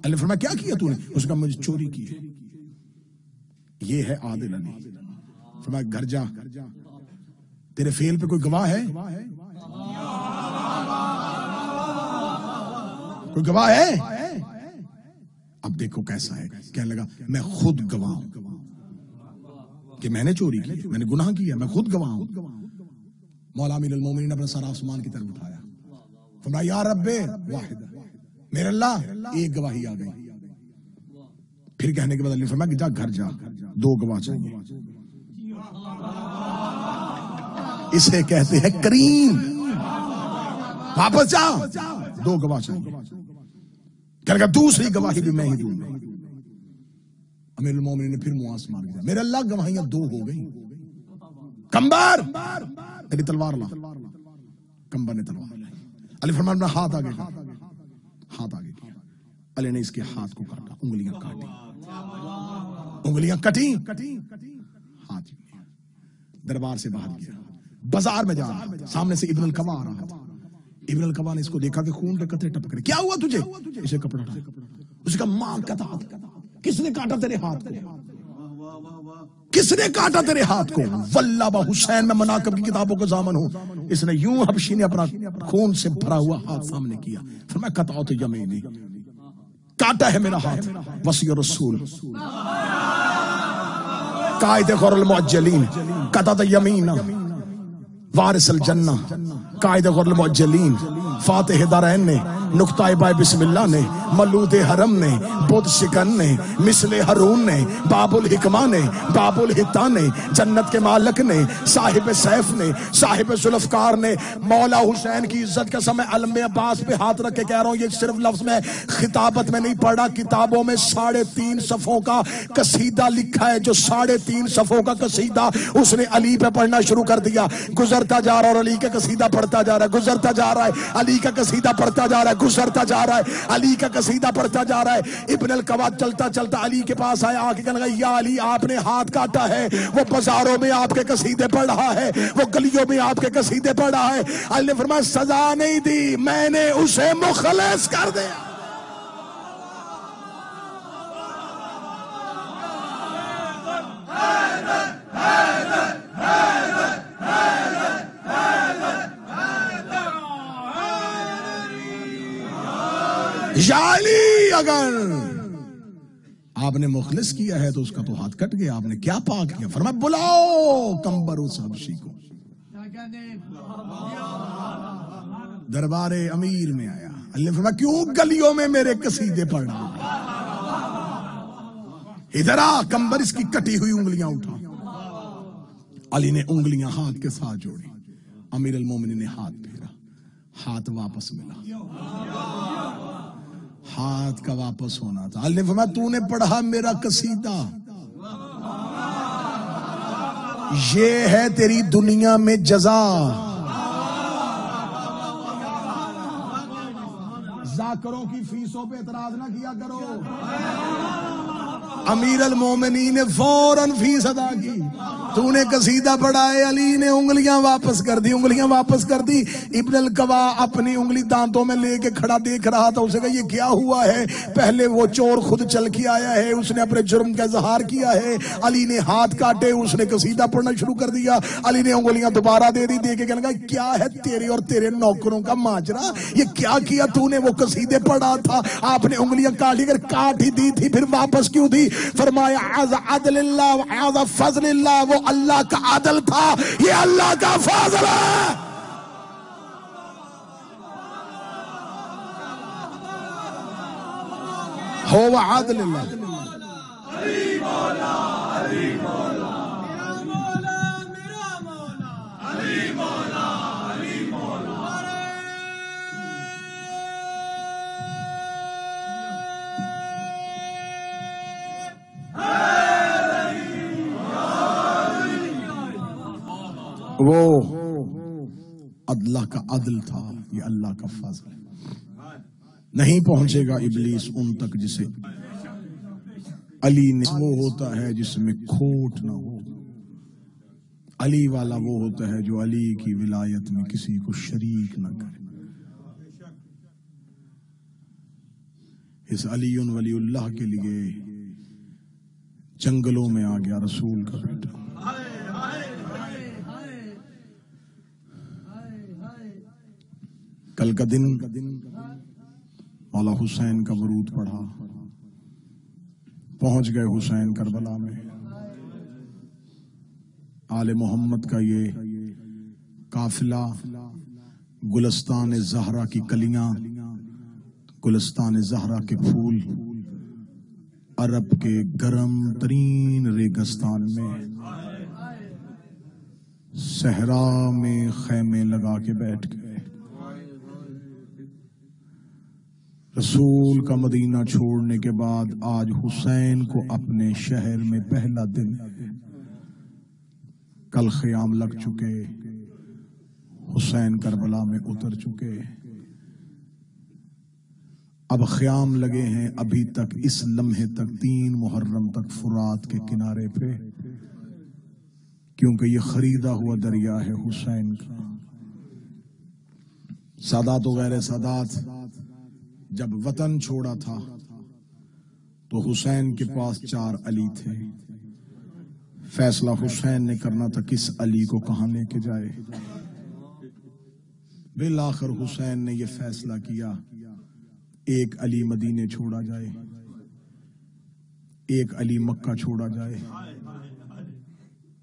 Speaker 1: علی فرمایا کیا کیا تو نے؟ اس کا مجھے چوری کی ہے. یہ ہے عادل علی. فرمایا گھر جا، تیرے فعل پہ کوئی گواہ ہے؟ کوئی گواہ ہے؟ اب دیکھو کیسا ہے، کہنے لگا میں خود گواہ ہوں کہ میں نے چوری کی، میں نے گناہ کیا، میں خود گواہ ہوں. مولا امیر المومنین نے اپنا سر آسمان کی طرف اٹھایا، فرمایا یا رب واحد، میرے اللہ ایک گواہی آ گئی. پھر کہنے کے بعد علی فرمایا کہ جا گھر جا، دو گواہ چاہیے. اسے کہتے ہیں کریم. واپس جا، دو گواہ چاہیے. کہنے لگا دوسری گواہی بھی میں ہی دوں گا. امیر المومنین نے پھر منہ آسمان کیا، میرے اللہ گواہیاں دو ہو گئی. کمبر تیری تلوار لا. کمبر نے تلوار لائی. علی فرمایا ہاتھ آگے کیا، ہاتھ آگے کیا. علی نے اس کے ہاتھ کو کاٹا، انگلیاں کاٹی، انگلیاں کٹی، ہاتھ دربار سے باہر گیا. بازار میں جا رہا تھا، سامنے سے ابن القبا آ رہا تھا. ابن القبا نے اس کو دیکھا کہ خون کے قطرے ٹپک رہے. کیا ہوا تجھے؟ اسے کپڑا ڈالا. اس کا ماں کا ہاتھ. کس نے کاٹا تیرے ہاتھ کو؟ کس نے کاٹا تیرے ہاتھ کو؟ واللہ با حسین میں مناقب کی کتابوں کا ضامن ہوں. اس نے یوں حبشی نے اپنا خون سے بھرا ہوا ہاتھ سامنے کیا. فرمایا قطعت یمینی، کاٹا ہے میرا ہاتھ. وصی رسول قائد غر المعجلین قطعت یمینا، وارث الجنہ قائد غر المعجلین، فاتح دارین نے، نقطہ بائے بسم اللہ نے، ملود حرم نے، بود شکن نے، مثل ہارون نے، باب الحکمہ نے، باب الحتا نے، جنت کے مالک نے، صاحب سیف نے، صاحب ذوالفقار نے. مولا حسین کی عزت کا سمے علم عباس پہ ہاتھ رکھ کے کہہ رہا ہوں، یہ صرف لفظ میں خطابت میں نہیں پڑھا، کتابوں میں 3.5 صفوں کا قصیدہ لکھا ہے. جو 3.5 صفوں کا قصیدہ اس نے علی پہ پڑھنا شروع کر دیا. گزرتا جا رہا اور علی کا قصیدہ پڑھتا جا رہا ہے، گزرتا جا رہا ہے علی کا قصیدہ پڑھتا جا رہا ہے، گزرتا جا رہا ہے علی کا قصیدہ پڑھتا جا رہا ہے. ابن القبا چلتا چلتا علی کے پاس آیا، آ کے کہنے لگا یا علی آپ نے ہاتھ کاٹا ہے. وہ بازاروں میں آپ کے قصیدے پڑھ رہا ہے، وہ گلیوں میں آپ کے قصیدے پڑھ رہا ہے. علی نے فرمایا سزا نہیں دی، میں نے اسے مخلص کر دیا. یا علی اگر آپ نے مخلص کیا ہے تو اس کا تو ہاتھ کٹ گیا، آپ نے کیا پاک کیا؟ فرمایا بلاؤ کمبر اس حبشی کو. دربار امیر میں آیا. اللہ نے فرمایا کیوں گلیوں میں میرے قصیدے پڑھ رہا؟ ادھر آ. کمبر اس کی کٹی ہوئی انگلیاں اٹھا. علی نے انگلیاں ہاتھ کے ساتھ جوڑی. امیر المومنین نے ہاتھ پھیرا، ہاتھ واپس ملا. ہاتھ کا واپس ہونا تھا. علی نے فرمایا تو نے پڑھا میرا قصیدہ، یہ ہے تیری دنیا میں جزا. چاکروں کی فیسوں پہ اعتراض نہ کیا کرو. امیر المومنین نے فوراً فیس ادا کی. تو نے قصیدہ پڑھا ہے, علی نے انگلیاں واپس کر دی, انگلیاں واپس کر دی. ابن القوا اپنی انگلی دانتوں میں لے کے کھڑا دیکھ رہا تھا. اسے کہا یہ کیا ہوا ہے؟ پہلے وہ چور خود چل کے آیا ہے, اس نے اپنے جرم کا اظہار کیا ہے. علی نے ہاتھ کاٹے, اس نے قصیدہ پڑھنا شروع کر دیا. علی نے انگلیاں دوبارہ دے دی, دے کے کہنے لگا کیا ہے تیرے اور تیرے نوکروں کا ماجرا؟ یہ کیا کیا تو نے؟ وہ قصیدے پڑھا تھا, آپ نے انگلیاں کاٹی کر کاٹ ہی دی تھی, پھر واپس کیوں دی؟ فرمایا عز عدل اللہ عز فضل اللہ, وہ اللہ کا عدل تھا, یہ اللہ کا فضل ہے. ہو عدل اللہ. علی مولا علی مولا میرا مولا علی مولا علی مولا. وہ اللہ کا عدل تھا, یہ اللہ کا فضل ہے. نہیں پہنچے گا ابلیس ان تک جسے علی نے. وہ ہوتا ہے جس میں کھوٹ نہ ہو. علی والا وہ ہوتا ہے جو علی کی ولایت میں کسی کو شریک نہ کرے. اس علی ولی اللہ کے لیے جنگلوں میں آ گیا رسول کا بیٹا. کل کا دن مولا حسین کا ورود پڑھا, پہنچ گئے حسین کربلا میں. آل محمد کا یہ قافلہ گلستان زہرا کی کلیاں, گلستان زہرا کے پھول, عرب کے گرم ترین ریگستان میں صحرا میں خیمے لگا کے بیٹھ گئے. رسول کا مدینہ چھوڑنے کے بعد آج حسین کو اپنے شہر میں پہلا دن. کل خیام لگ چکے, حسین کربلا میں اتر چکے, اب خیام لگے ہیں. ابھی تک اس لمحے تک 3 محرم تک فرات کے کنارے پہ, کیونکہ یہ خریدا ہوا دریا ہے حسین کا. سادات و غیر سادات جب وطن چھوڑا تھا تو حسین کے پاس 4 علی تھے. فیصلہ حسین نے کرنا تھا کس علی کو کہاں لے کے جائے. بالآخر حسین نے یہ فیصلہ کیا, ایک علی مدینے چھوڑا جائے, ایک علی مکہ چھوڑا جائے,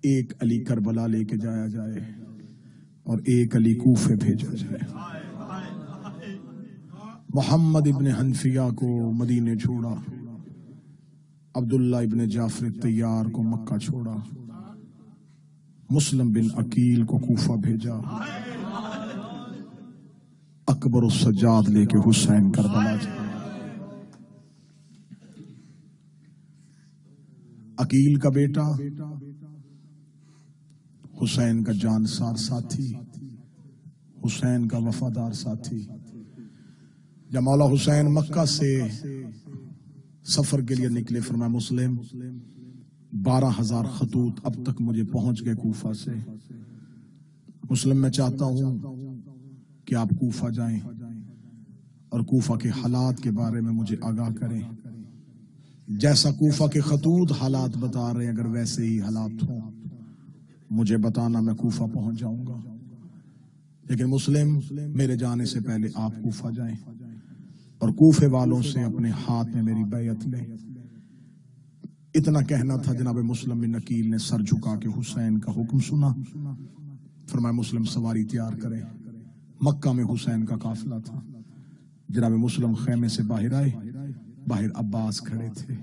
Speaker 1: ایک علی کربلا لے کے جایا جائے, اور ایک علی کوفے بھیجا جائے. محمد ابن حنفیہ کو مدینے چھوڑا, عبداللہ ابن جعفر تیار کو مکہ چھوڑا, مسلم بن عقیل کو کوفہ بھیجا, اکبر السجاد لے کے حسین کربلا جائے. عقیل کا بیٹا حسین کا جانسار ساتھی, حسین کا وفادار ساتھی. جب مولا حسین مکہ سے سفر کے لیے نکلے, فرمایا مسلم 12,000 خطوط اب تک مجھے پہنچ گئے کوفہ سے. مسلم میں چاہتا ہوں کہ آپ کوفہ جائیں اور کوفہ کے حالات کے بارے میں مجھے آگاہ کریں. جیسا کوفہ کے خطوط حالات بتا رہے ہیں, اگر ویسے ہی حالات ہوں مجھے بتانا, میں کوفہ پہنچ جاؤں گا. لیکن مسلم میرے جانے سے پہلے آپ کوفہ جائیں اور کوفے والوں سے اپنے ہاتھ میں میری بیعت لیں. اتنا کہنا تھا, جناب مسلم بن عقیل نے سر جھکا کے حسین کا حکم سنا. فرمایا مسلم سواری تیار کریں. مکہ میں حسین کا قافلہ تھا. جناب مسلم خیمے سے باہر آئے, باہر عباس کھڑے تھے.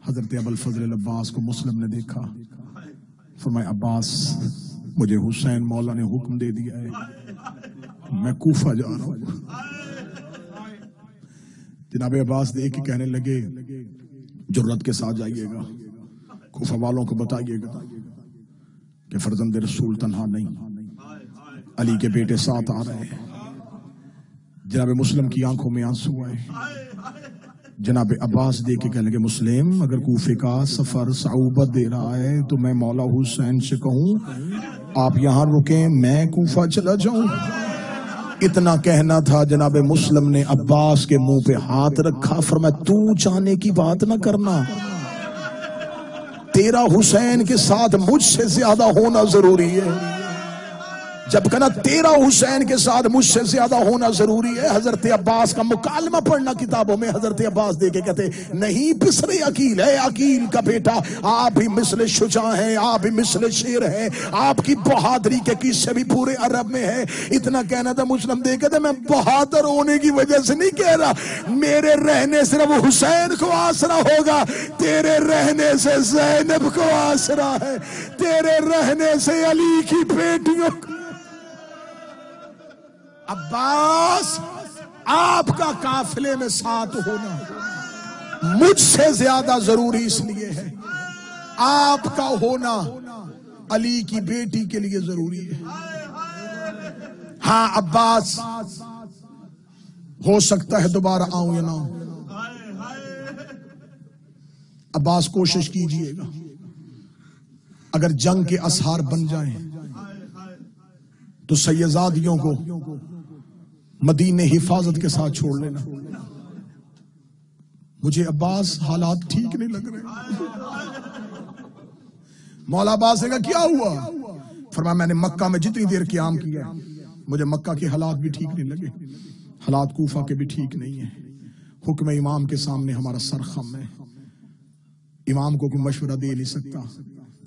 Speaker 1: حضرت ابوالفضل عباس کو مسلم نے دیکھا. فرمایا عباس مجھے حسین مولا نے حکم دے دیا ہے, میں کوفہ جا رہا ہوں. جناب عباس دیکھ کے کہنے لگے جرت کے ساتھ جائیے گا, کوفہ والوں کو بتائیے گا کہ فرزند رسول تنہا نہیں, علی کے بیٹے ساتھ آ رہے ہیں. جناب مسلم کی آنکھوں میں آنسو آئے. جناب عباس دیکھ کے کہنے لگے مسلم اگر کوفے کا سفر صعوبت دے رہا ہے تو میں مولا حسین سے کہوں آپ یہاں رکیں میں کوفہ چلا جاؤں. اتنا کہنا تھا جناب مسلم نے عباس کے منہ پہ ہاتھ رکھا فرمایا تو جانے کی بات نہ کرنا تیرا حسین کے ساتھ مجھ سے زیادہ ہونا ضروری ہے. جب کہنا تیرا حسین کے ساتھ مجھ سے زیادہ ہونا ضروری ہے. حضرت عباس کا مکالمہ پڑھنا کتابوں میں حضرت عباس دے کے کہتے نہیں پسرے عقیل ہے عقیل کا بیٹا آپ بھی مثل شجاع ہیں آپ بھی مثل شیر ہیں آپ کی بہادری کے قصے بھی پورے عرب میں ہے. اتنا کہنا تھا مسلم دے کے میں بہادر ہونے کی وجہ سے نہیں کہہ رہا میرے رہنے صرف حسین کو آسرا ہوگا تیرے رہنے سے زینب کو آسرا ہے تیرے رہنے سے علی کی بیٹیوں کو. عباس آپ کا قافلے میں ساتھ ہونا مجھ سے زیادہ ضروری اس لیے ہے آپ کا ہونا علی کی بیٹی کے لیے ضروری ہے. ہاں عباس ہو سکتا ہے دوبارہ آؤں یا نہ آؤں. عباس کوشش کیجئے گا اگر جنگ کے اسحار بن جائیں تو سیزادیوں کو مدینے حفاظت کے ساتھ چھوڑ لینا. مجھے عباس حالات ٹھیک نہیں لگ رہے. مولا عباس نے کہا کیا ہوا فرمایا میں نے مکہ میں جتنی دیر قیام کیا مجھے مکہ کے حالات بھی ٹھیک نہیں لگے حالات کوفہ کے بھی ٹھیک نہیں ہیں. حکم امام کے سامنے ہمارا سر خم ہے امام کو کوئی مشورہ دے نہیں سکتا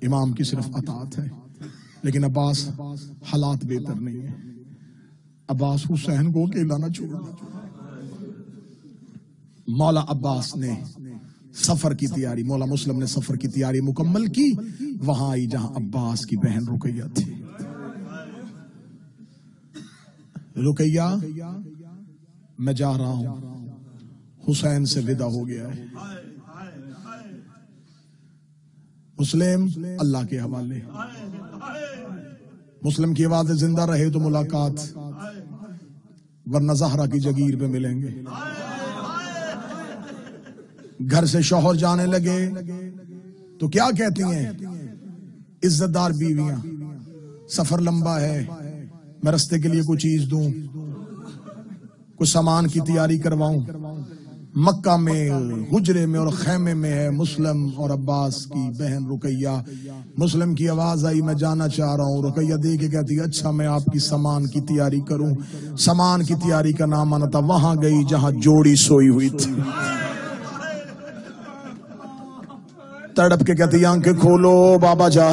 Speaker 1: امام کی صرف اطاعت ہے. لیکن عباس حالات بہتر نہیں ہیں. عباس حسین کو اکیلا نہ چھوڑنا. مولا عباس نے سفر کی تیاری مولا مسلم نے سفر کی تیاری مکمل کی. وہاں آئی جہاں عباس کی بہن رقیہ تھی. رقیہ میں جا رہا ہوں حسین سے ودا ہو گیا ہے. مسلم اللہ کے حوالے مسلم کی آواز زندہ رہے تو ملاقات ورنہ زہرا کی جگیر پہ ملیں گے. گھر سے شوہر جانے لگے تو کیا کہتی ہیں عزت دار بیویاں سفر لمبا ہے میں رستے کے لیے کوئی چیز دوں کوئی سامان کی تیاری کرواؤں. مکہ میں حجرے میں اور خیمے میں ہے مسلم اور عباس کی بہن رقیہ. مسلم کی آواز آئی میں جانا چاہ رہا ہوں. رقیہ دے کے کہتی اچھا میں آپ کی سامان کی تیاری کروں. سامان کی تیاری کا نام آنا تھا. وہاں گئی جہاں جوڑی سوئی ہوئی تھی. تڑپ کے کہتی آنکھیں کھولو بابا جا.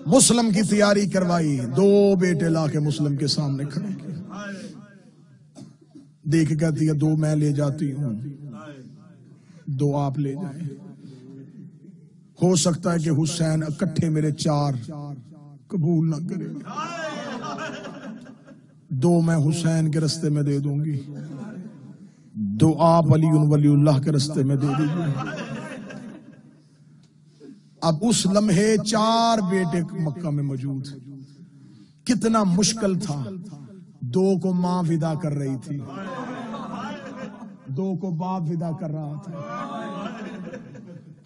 Speaker 1: مسلم کی تیاری کروائی. دو بیٹے لا کے مسلم کے سامنے کھڑے کیے. دیکھ کہتی ہے دو میں لے جاتی ہوں دو آپ لے جائیں. ہو سکتا ہے کہ حسین اکٹھے میرے چار قبول نہ کرے. دو میں حسین کے رستے میں دے دوں گی دو آپ علی ولی اللہ کے رستے میں دے دوں گی. اب اس لمحے چار بیٹے مکہ میں موجود. کتنا مشکل تھا. دو کو ماں ودا کر رہی تھی دو کو باپ ودا کر رہا تھا.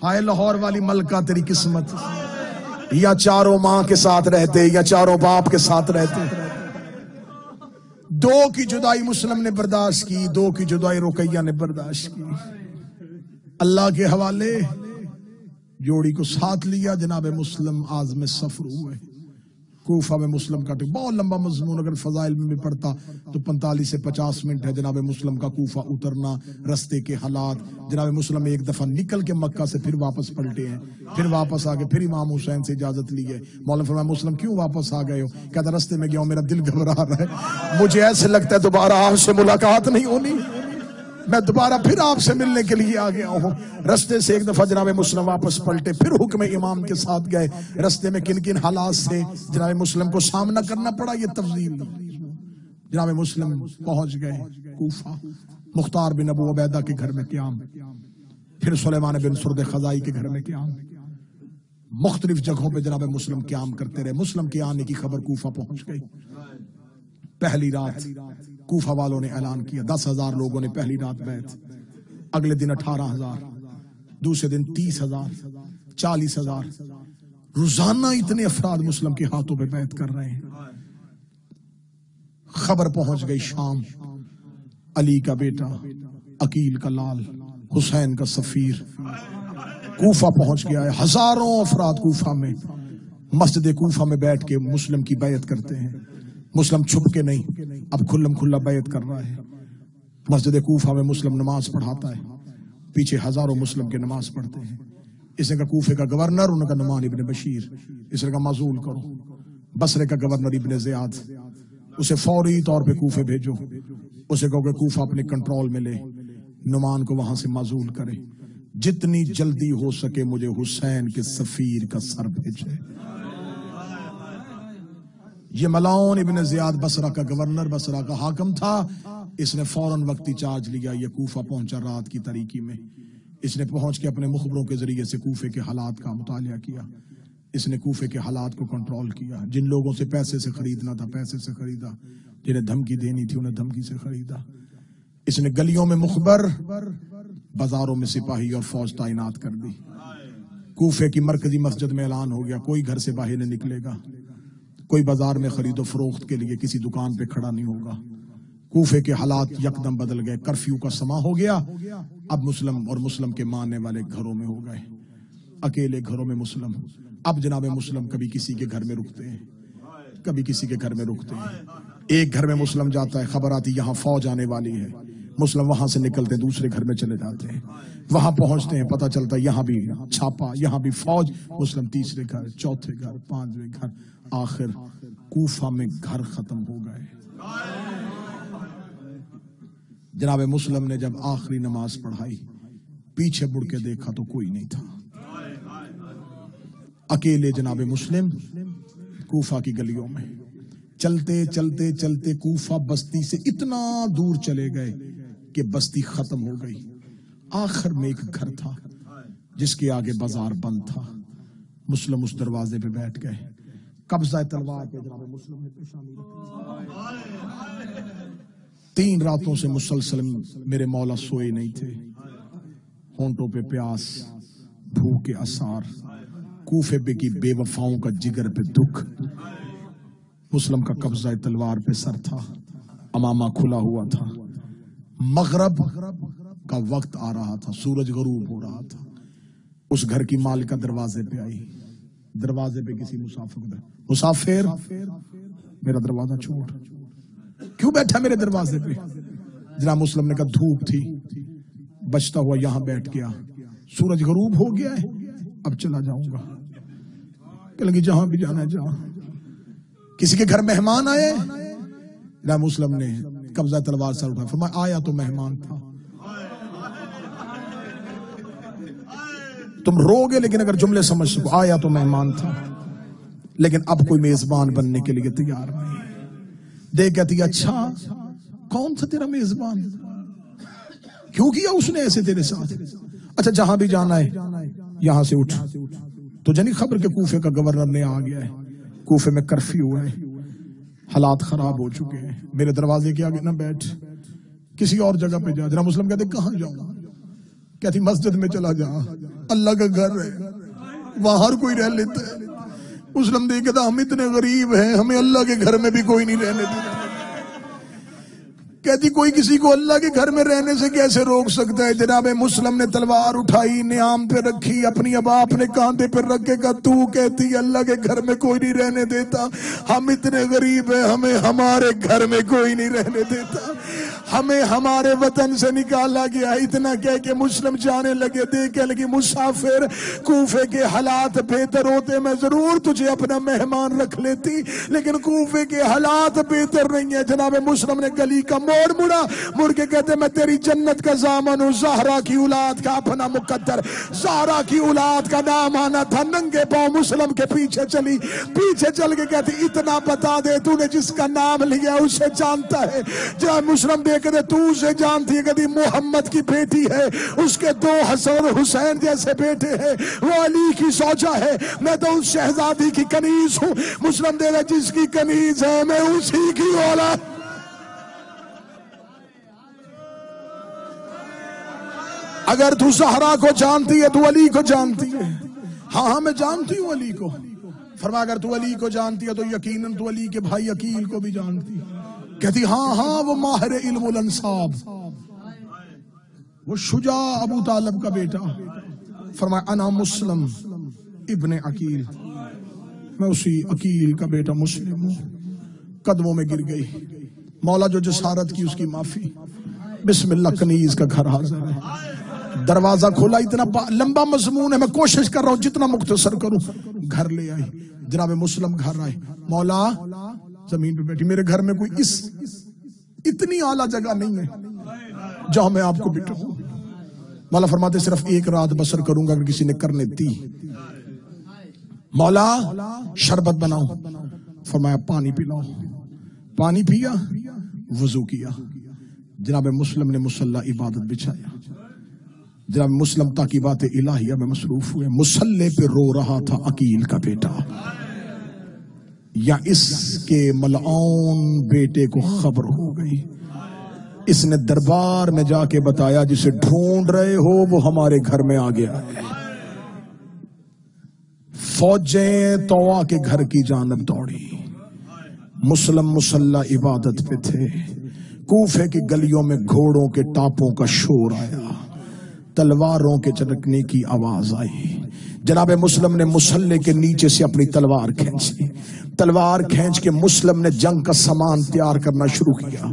Speaker 1: ہائے لاہور والی ملکہ تیری قسمت یا چاروں ماں کے ساتھ رہتے یا چاروں باپ کے ساتھ رہتے. دو کی جدائی مسلم نے برداشت کی دو کی جدائی رقیہ نے برداشت کی. اللہ کے حوالے جوڑی کو ساتھ لیا. جناب مسلم عازم سفر ہوئے. کوفہ میں مسلم کا بہت لمبا مضمون اگر فضائل میں بھی پڑھتا تو 45 سے 50 منٹ ہے. جناب مسلم کا کوفہ اترنا رستے کے حالات. جناب مسلم ایک دفعہ نکل کے مکہ سے پھر واپس پلٹے ہیں پھر واپس آ گئے پھر امام حسین سے اجازت لی ہے. مولانا فرمایا مسلم کیوں واپس آ گئے ہو؟ کہتا رستے میں گیا ہوں میرا دل گھبرا رہا ہے مجھے ایسے لگتا ہے دوبارہ آپ سے ملاقات نہیں ہونی میں دوبارہ پھر آپ سے ملنے کے لیے آ گیا ہوں. رستے سے ایک دفعہ جناب مسلم واپس پلٹے پھر حکم امام کے ساتھ گئے. رستے میں کن کن حالات سے جناب مسلم کو سامنا کرنا پڑا یہ تفصیل. جناب مسلم پہنچ گئے کوفہ. مختار بن ابو عبیدہ کے گھر میں قیام. پھر سلیمان بن سرد خزائی کے گھر میں قیام. مختلف جگہوں پہ جناب مسلم قیام کرتے رہے. مسلم کے آنے کی خبر کوفہ پہنچ گئی. پہلی رات کوفہ والوں نے اعلان کیا, 10,000 لوگوں نے پہلی رات بیعت, اگلے دن 18,000, دوسرے دن 30,000, 40,000. روزانہ اتنے افراد مسلم کے ہاتھوں پہ بیعت کر رہے ہیں. خبر پہنچ گئی شام. علی کا بیٹا, عقیل کا لال, حسین کا سفیر کوفہ پہنچ گیا ہے. ہزاروں افراد کوفہ میں, مسجد کوفہ میں بیٹھ کے مسلم کی بیعت کرتے ہیں. مسلم چھپ کے نہیں, اب کھلم کھلا بیعت کر رہا ہے. مسجد کوفہ میں مسلم نماز پڑھاتا ہے, پیچھے ہزاروں مسلم کے نماز پڑھتے ہیں. اس نے کہا کوفے کا گورنر, انہوں نے کہا نعمان ابن بشیر, اس نے کہا معزول کرو. بصرے کا گورنر ابن زیاد, اسے فوری طور پہ کوفے بھیجو. اسے کہو کہ کوفہ اپنے کنٹرول میں لے, نعمان کو وہاں سے معزول کرے. جتنی جلدی ہو سکے مجھے حسین کے سفیر کا سر بھیجے. یہ ملعون ابن زیاد بصرہ کا گورنر, بصرہ کا حاکم تھا. اس نے فوراً وقتی چارج لیا. یہ کوفہ پہنچا رات کی تاریکی میں. اس نے پہنچ کے اپنے مخبروں کے ذریعے سے کوفے کے حالات کا مطالعہ کیا. اس نے کوفے کے حالات کو کنٹرول کیا. جن لوگوں سے پیسے سے خریدنا تھا پیسے سے خریدا, جنہیں دھمکی دینی تھی انہیں دھمکی سے خریدا. اس نے گلیوں میں مخبر, بازاروں میں سپاہی اور فوج تعینات کر دی. کوفے کی مرکزی مسجد میں اعلان ہو گیا کوئی گھر سے باہر نہیں نکلے گا, کوئی بازار میں خرید و فروخت کے لیے کسی دکان پہ کھڑا نہیں ہوگا. کوفے کے حالات یکدم بدل گئے. کرفیو کا سما ہو گیا. اب مسلم اور مسلم کے ماننے والے گھروں میں ہو گئے, اکیلے گھروں میں مسلم. اب جناب مسلم کبھی کسی کے گھر میں رکتے ہیں, کبھی کسی کے گھر میں رکتے ہیں. ایک گھر میں مسلم جاتا ہے, خبر آتی یہاں فوج آنے والی ہے. مسلم وہاں سے نکلتے دوسرے گھر میں چلے جاتے ہیں. وہاں پہنچتے ہیں, پتہ چلتا ہے یہاں بھی چھاپا, یہاں بھی فوج. مسلم تیسرے گھر, چوتھے گھر, پانچویں گھر. آخر کوفہ میں گھر ختم ہو گئے. جناب مسلم نے جب آخری نماز پڑھائی, پیچھے مڑ کے دیکھا تو کوئی نہیں تھا. اکیلے جناب مسلم کوفہ کی گلیوں میں چلتے چلتے چلتے کوفہ بستی سے اتنا دور چلے گئے کہ بستی ختم ہو گئی. آخر میں ایک گھر تھا جس کے آگے بازار بند تھا. مسلم اس دروازے پہ بیٹھ گئے. قبضہ تلوار پہ جناب مسلم نے پیشانی رکھی. 3 راتوں سے مسلسل میرے مولا سوئے نہیں تھے. ہونٹوں پہ پیاس, بھوک کے آثار, کوفے پہ کی بے وفاؤں کا جگر پہ دکھ. مسلم کا قبضہ تلوار پہ سر تھا, امامہ کھلا ہوا تھا. مغرب کا وقت آ رہا تھا, سورج غروب ہو رہا تھا. اس گھر کی مالکہ دروازے پہ آئی. دروازے پہ کسی مسافر, میرا دروازہ چھوڑ, کیوں بیٹھا میرے دروازے پہ؟ جناب مسلم نے کہا دھوپ تھی, بچتا ہوا یہاں بیٹھ گیا. سورج غروب ہو گیا ہے, اب چلا جاؤں گا. کہ لگی جہاں بھی جانا ہے جہاں. کسی کے گھر مہمان آئے. جناب مسلم نے قبضہ تلوار سر اٹھا, فرمایا آیا تو مہمان تھا. تم رو گے لیکن اگر جملے سمجھ سکو, آیا تو مہمان تھا لیکن اب کوئی میزبان بننے کے لیے تیار نہیں. دیکھ کہتی اچھا کون تھا تیرا میزبان, کیوں کیا اس نے ایسے تیرے ساتھ؟ اچھا جہاں بھی جانا ہے یہاں سے اٹھ. تو جنی خبر کہ کوفے کا گورنر نے آ گیا ہے, کوفے میں کرفیو ہے, حالات خراب ہو چکے ہیں. میرے دروازے کے آگے نہ بیٹھ, کسی اور جگہ پہ جا. جناب مسلم کہتے کہاں جاؤں؟ کہتی مسجد میں چلا جا, اللہ کا گھر ہے, وہاں ہر کوئی رہ لیتا ہے. مسلم دیکھتا تھا ہم اتنے غریب ہیں, ہمیں اللہ کے گھر میں بھی کوئی نہیں رہنے دیتا. کہتی کوئی کسی کو اللہ کے گھر میں رہنے سے کیسے روک سکتا ہے؟ جناب مسلم نے تلوار اٹھائی, نیام پہ رکھی, اپنی ابا اپنے کاندھے پہ رکھ کے کہا تو کہتی اللہ کے گھر میں کوئی نہیں رہنے دیتا, ہم اتنے غریب ہیں, ہمیں ہمارے گھر میں کوئی نہیں رہنے دیتا, ہمیں ہمارے وطن سے نکالا گیا. اتنا کہہ کے مسلم جانے لگے. دیکھنے لگی مسافر کوفے کے حالات بہتر ہوتے میں ضرور تجھے اپنا مہمان رکھ لیتی, لیکن کوفے کے حالات بہتر نہیں ہے. جناب مسلم نے گلی کا موڑ مڑا, مڑ کے کہتے میں تیری جنت کا ضامن ہوں, زہرا کی اولاد کا اپنا مقدر. زہرا کی اولاد کا نام آنا تھا. ننگے پاؤں مسلم کے پیچھے چلی, پیچھے چل کے کہتی اتنا بتا دے تو نے جس کا نام لیا اسے جانتا ہے؟ جناب مسلم کدے تو اسے جانتی ہے کدی محمد کی بیٹی ہے, اس کے 2 حسن اور حسین جیسے بیٹے ہیں, وہ علی کی زوجہ ہے, میں تو اس شہزادی کی کنیز ہوں. مسلم دے رہا جس کی کنیز ہے میں اسی کی اولاد. اگر تو زہرا کو جانتی ہے تو علی کو جانتی ہے. ہاں میں جانتی ہوں علی کو. فرمایا اگر تو علی کو جانتی ہے تو یقیناً تو علی کے بھائی عقیل کو بھی جانتی ہے. کہتی ہاں وہ ماہر علم الانصاب, وہ شجاع ابو طالب کا بیٹا. فرمایا انا مسلم ابن عقیل, میں اسی عقیل کا بیٹا مسلم ہوں. قدموں میں گر گئی. مولا جو جسارت کی اس کی معافی. بسم اللہ, کنیز کا گھر حاضر ہے. دروازہ کھولا, اتنا لمبا مضمون ہے, میں کوشش کر رہا ہوں جتنا مختصر کروں. گھر لے آئی, جناب مسلم گھر آئے. مولا زمین پہ بیٹھی, میرے گھر میں کوئی اتنی اعلیٰ جگہ نہیں ہے جہاں میں آپ کو بٹھاؤں. مولا فرماتے صرف 1 رات بسر کروں گا اگر کسی نے کرنے دی. مولا شربت بناؤ. فرمایا پانی پلاؤ. پانی پیا, وضو کیا. جناب مسلم نے مصلی عبادت بچھایا. جناب مسلم تاکیبات الہیہ میں مصروف ہوئے. مصلی پہ رو رہا تھا عقیل کا بیٹا. یا اس کے ملعون بیٹے کو خبر ہو گئی. اس نے دربار میں جا کے بتایا جسے ڈھونڈ رہے ہو وہ ہمارے گھر میں آ گیا ہے. فوجیں طوا کے گھر کی جانب دوڑی. مسلم مصلی عبادت پہ تھے. کوفے کی گلیوں میں گھوڑوں کے ٹاپوں کا شور آیا, تلواروں کے چرکنے کی آواز آئی. جناب مسلم نے مصلی کے نیچے سے اپنی تلوار کھینچی. تلوار کھینچ کے مسلم نے جنگ کا سامان تیار کرنا شروع کیا.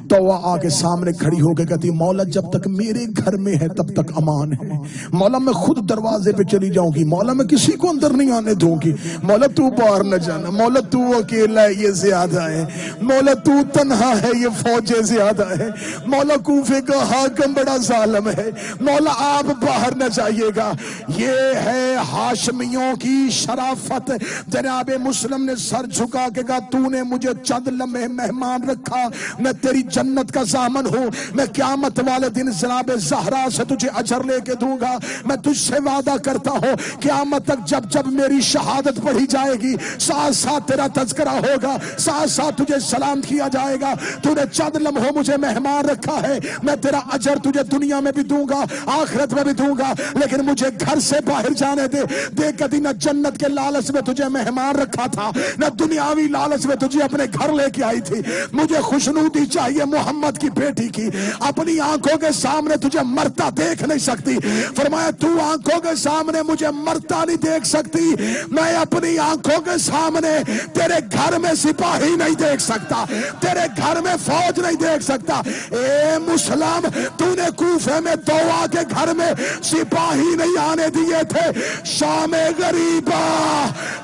Speaker 1: تو وہ آ کے سامنے کھڑی ہو کے کہتی مولا جب تک میرے گھر میں ہے تب تک امان ہے. مولا میں خود دروازے پہ چلی جاؤں گی. مولا میں کسی کو اندر نہیں آنے دوں گی. مولا تو باہر نہ جانا. مولا تو اکیلا ہے یہ زیادہ ہے. مولا تو تنہا ہے یہ فوجیں زیادہ ہے. مولا کوفے کا حاکم بڑا ظالم ہے. مولا آپ باہر نہ جائیے گا. یہ ہے ہاشمیوں کی شرافت. جناب مسلم نے سر جھکا کے کہا تو نے مجھے چند لمحے مہمان رکھا, میں تیری جنت کا ضامن ہوں. میں قیامت والے دن جناب زہرا سے تجھے اجر لے کے دوں گا. میں تجھ سے وعدہ کرتا ہوں قیامت تک جب جب میری شہادت پڑھی جائے گی ساتھ ساتھ تیرا تذکرہ ہوگا, ساتھ ساتھ تجھے سلام کیا جائے گا. تو نے چند لمحوں مجھے مہمان رکھا ہے, میں تیرا اجر تجھے دنیا میں بھی دوں گا آخرت میں بھی دوں گا. لیکن مجھے گھر سے باہر جانے دے. دیکھ کبھی نہ جنت کے لالچ میں تجھے مہمان رکھا تھا, نہ دنیاوی لالچ میں تجھے اپنے گھر لے کے آئی تھی. مجھے خوشنودی چاہیے محمد کی بیٹی کی. اپنی آنکھوں کے سامنے تجھے مرتا دیکھ نہیں سکتی. فرمایا تو آنکھوں کے سامنے مجھے مرتا نہیں دیکھ سکتی, میں اپنی آنکھوں کے سامنے تیرے گھر میں سپاہی نہیں دیکھ سکتا, تیرے گھر میں فوج نہیں دیکھ سکتا. اے مسلم تو نے کوفے میں طوا کے گھر میں سپاہی نہیں آنے دیے تھے. شام غریبہ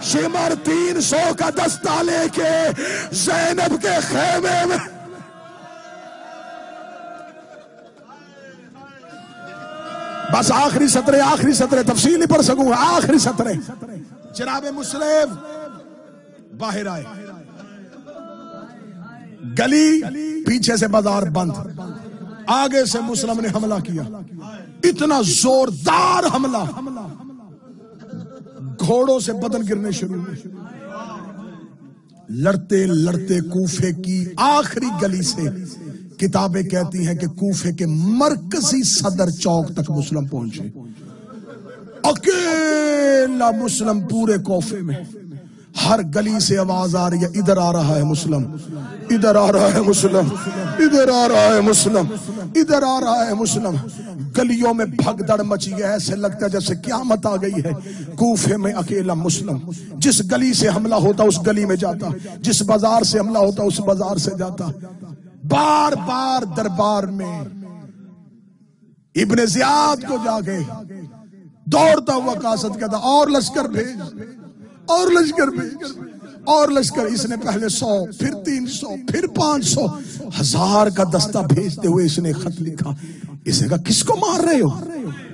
Speaker 1: شمر 300 کا دستہ لے کے زینب کے خیمے میں بس آخری سطرے تفصیل نہیں پڑھ سکوں گا. آخری سطرے جناب مسلم باہر آئے. گلی پیچھے سے بازار بند, آگے سے مسلم نے حملہ کیا. اتنا زوردار حملہ, گھوڑوں سے بدن گرنے شروع ہوئے. لڑتے لڑتے کوفے کی آخری گلی سے کتابیں کہتی ہیں کہ کوفے کے مرکزی صدر چوک تک مسلم پہنچے. اکیلا مسلم پورے کوفے میں. ہر گلی سے آواز آ رہی ہے ادھر آ رہا ہے مسلم, ادھر آ رہا ہے مسلم, ادھر آ رہا ہے مسلم, ادھر آ رہا ہے مسلم. گلیوں میں بھگدڑ مچی ہے, ایسے لگتا ہے جیسے قیامت آ گئی ہے. کوفے میں اکیلا مسلم. جس گلی سے حملہ ہوتا اس گلی میں جاتا, جس بازار سے حملہ ہوتا اس بازار سے جاتا. بار بار دربار میں ابن زیاد کو جا کے دوڑتا ہوا قاصد کہتا اور لشکر بھیج, اور لشکر بھیج, اور لشکر. اس نے پہلے 100 پھر 300 پھر 500 1000 کا دستہ بھیجتے ہوئے اس نے خط لکھا. اس نے کہا کس کو مار رہے ہو,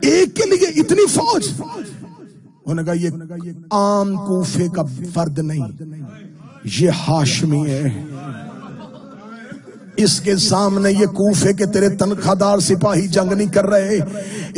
Speaker 1: ایک کے لیے اتنی فوج؟ انہوں نے کہا یہ عام کوفے کا فرد نہیں, یہ ہاشمی ہے. اس کے سامنے یہ کوفے کے تیرے تنخواہ دار سپاہی جنگ نہیں کر رہے.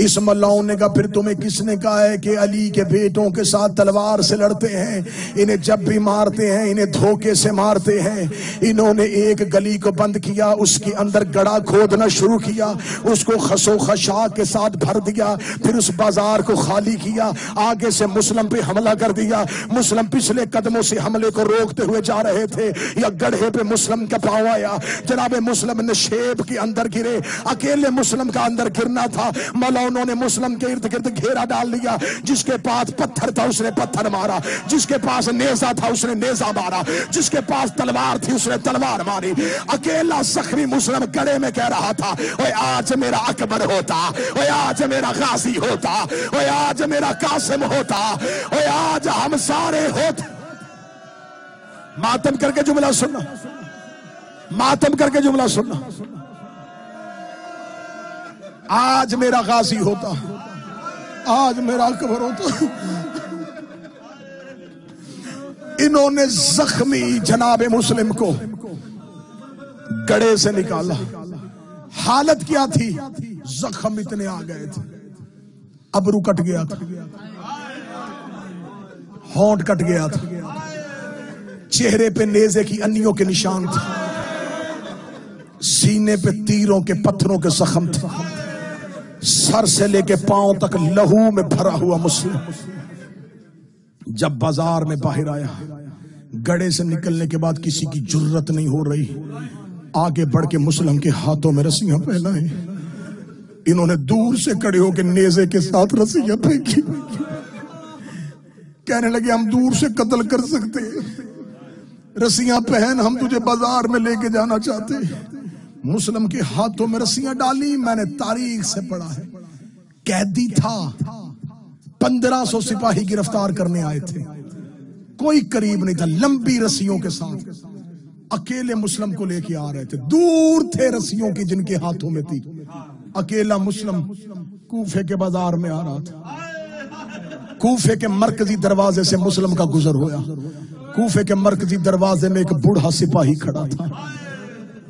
Speaker 1: اس ملاؤن نے کہا پھر تمہیں کس نے کہا ہے کہ علی کے بیٹوں کے ساتھ تلوار سے لڑتے ہیں؟ انہیں جب بھی مارتے ہیں انہیں دھوکے سے مارتے ہیں. انہوں نے ایک گلی کو بند کیا, اس کے اندر گڑھا کھودنا شروع کیا, اس کو خسو خشاک کے ساتھ بھر دیا, پھر اس بازار کو خالی کیا, آگے سے مسلم پہ حملہ کر دیا. مسلم پچھلے قدموں سے حملے کو روکتے ہوئے جا رہے تھے, یا گڑھے پہ مسلم کا پاؤں آیا. جناب مسلم نشیب کے اندر گرے, اکیلے مسلم کا اندر گرنا تھا. مولانوں نے مسلم کے ارد گرد گھیرا ڈال دیا. جس کے پاس پتھر تھا اس نے پتھر مارا, جس کے پاس نیزہ تھا اس نے نیزہ مارا, جس کے پاس تلوار تھی اس نے تلوار ماری. اکیلا زخمی مسلم گڑے میں کہہ رہا تھا اوے آج میرا اکبر ہوتا, اوے آج میرا غازی ہوتا, اوے آج میرا قاسم ہوتا, اوے آج ہم سارے ہوتے. ماتم کر کے جملہ سننا, ماتم کر کے جملہ سننا. آج میرا غازی ہوتا, آج میرا اکبر ہوتا. انہوں نے زخمی جناب مسلم کو گڑھے سے نکالا. حالت کیا تھی؟ زخم اتنے آ گئے تھے, ابرو کٹ گیا تھا, ہونٹ کٹ گیا تھا, چہرے پہ نیزے کی انیوں کے نشان تھے, سینے پہ تیروں کے پتھروں کے زخم تھے, سر سے لے کے پاؤں تک لہو میں بھرا ہوا مسلم. جب بازار میں باہر آیا, گڑھے سے نکلنے کے بعد کسی کی جرت نہیں ہو رہی آگے بڑھ کے مسلم کے ہاتھوں میں رسیاں پہنائیں. انہوں نے دور سے کھڑے ہو کے نیزے کے ساتھ رسیاں پھینکی. کہنے لگے ہم دور سے قتل کر سکتے, رسیاں پہن, ہم تجھے بازار میں لے کے جانا چاہتے. مسلم کے ہاتھوں میں رسیاں ڈالی. میں نے تاریخ سے پڑھا ہے, قیدی تھا, 1500 سپاہی گرفتار کرنے آئے تھے, کوئی قریب نہیں تھا. لمبی رسیوں کے ساتھ اکیلے مسلم کو لے کے آ رہے تھے. دور تھے رسیوں کی جن کے ہاتھوں میں تھی. اکیلا مسلم کوفے کے بازار میں آ رہا تھا. کوفے کے مرکزی دروازے سے مسلم کا گزر ہوا. کوفے کے مرکزی دروازے میں ایک بوڑھا سپاہی کھڑا تھا.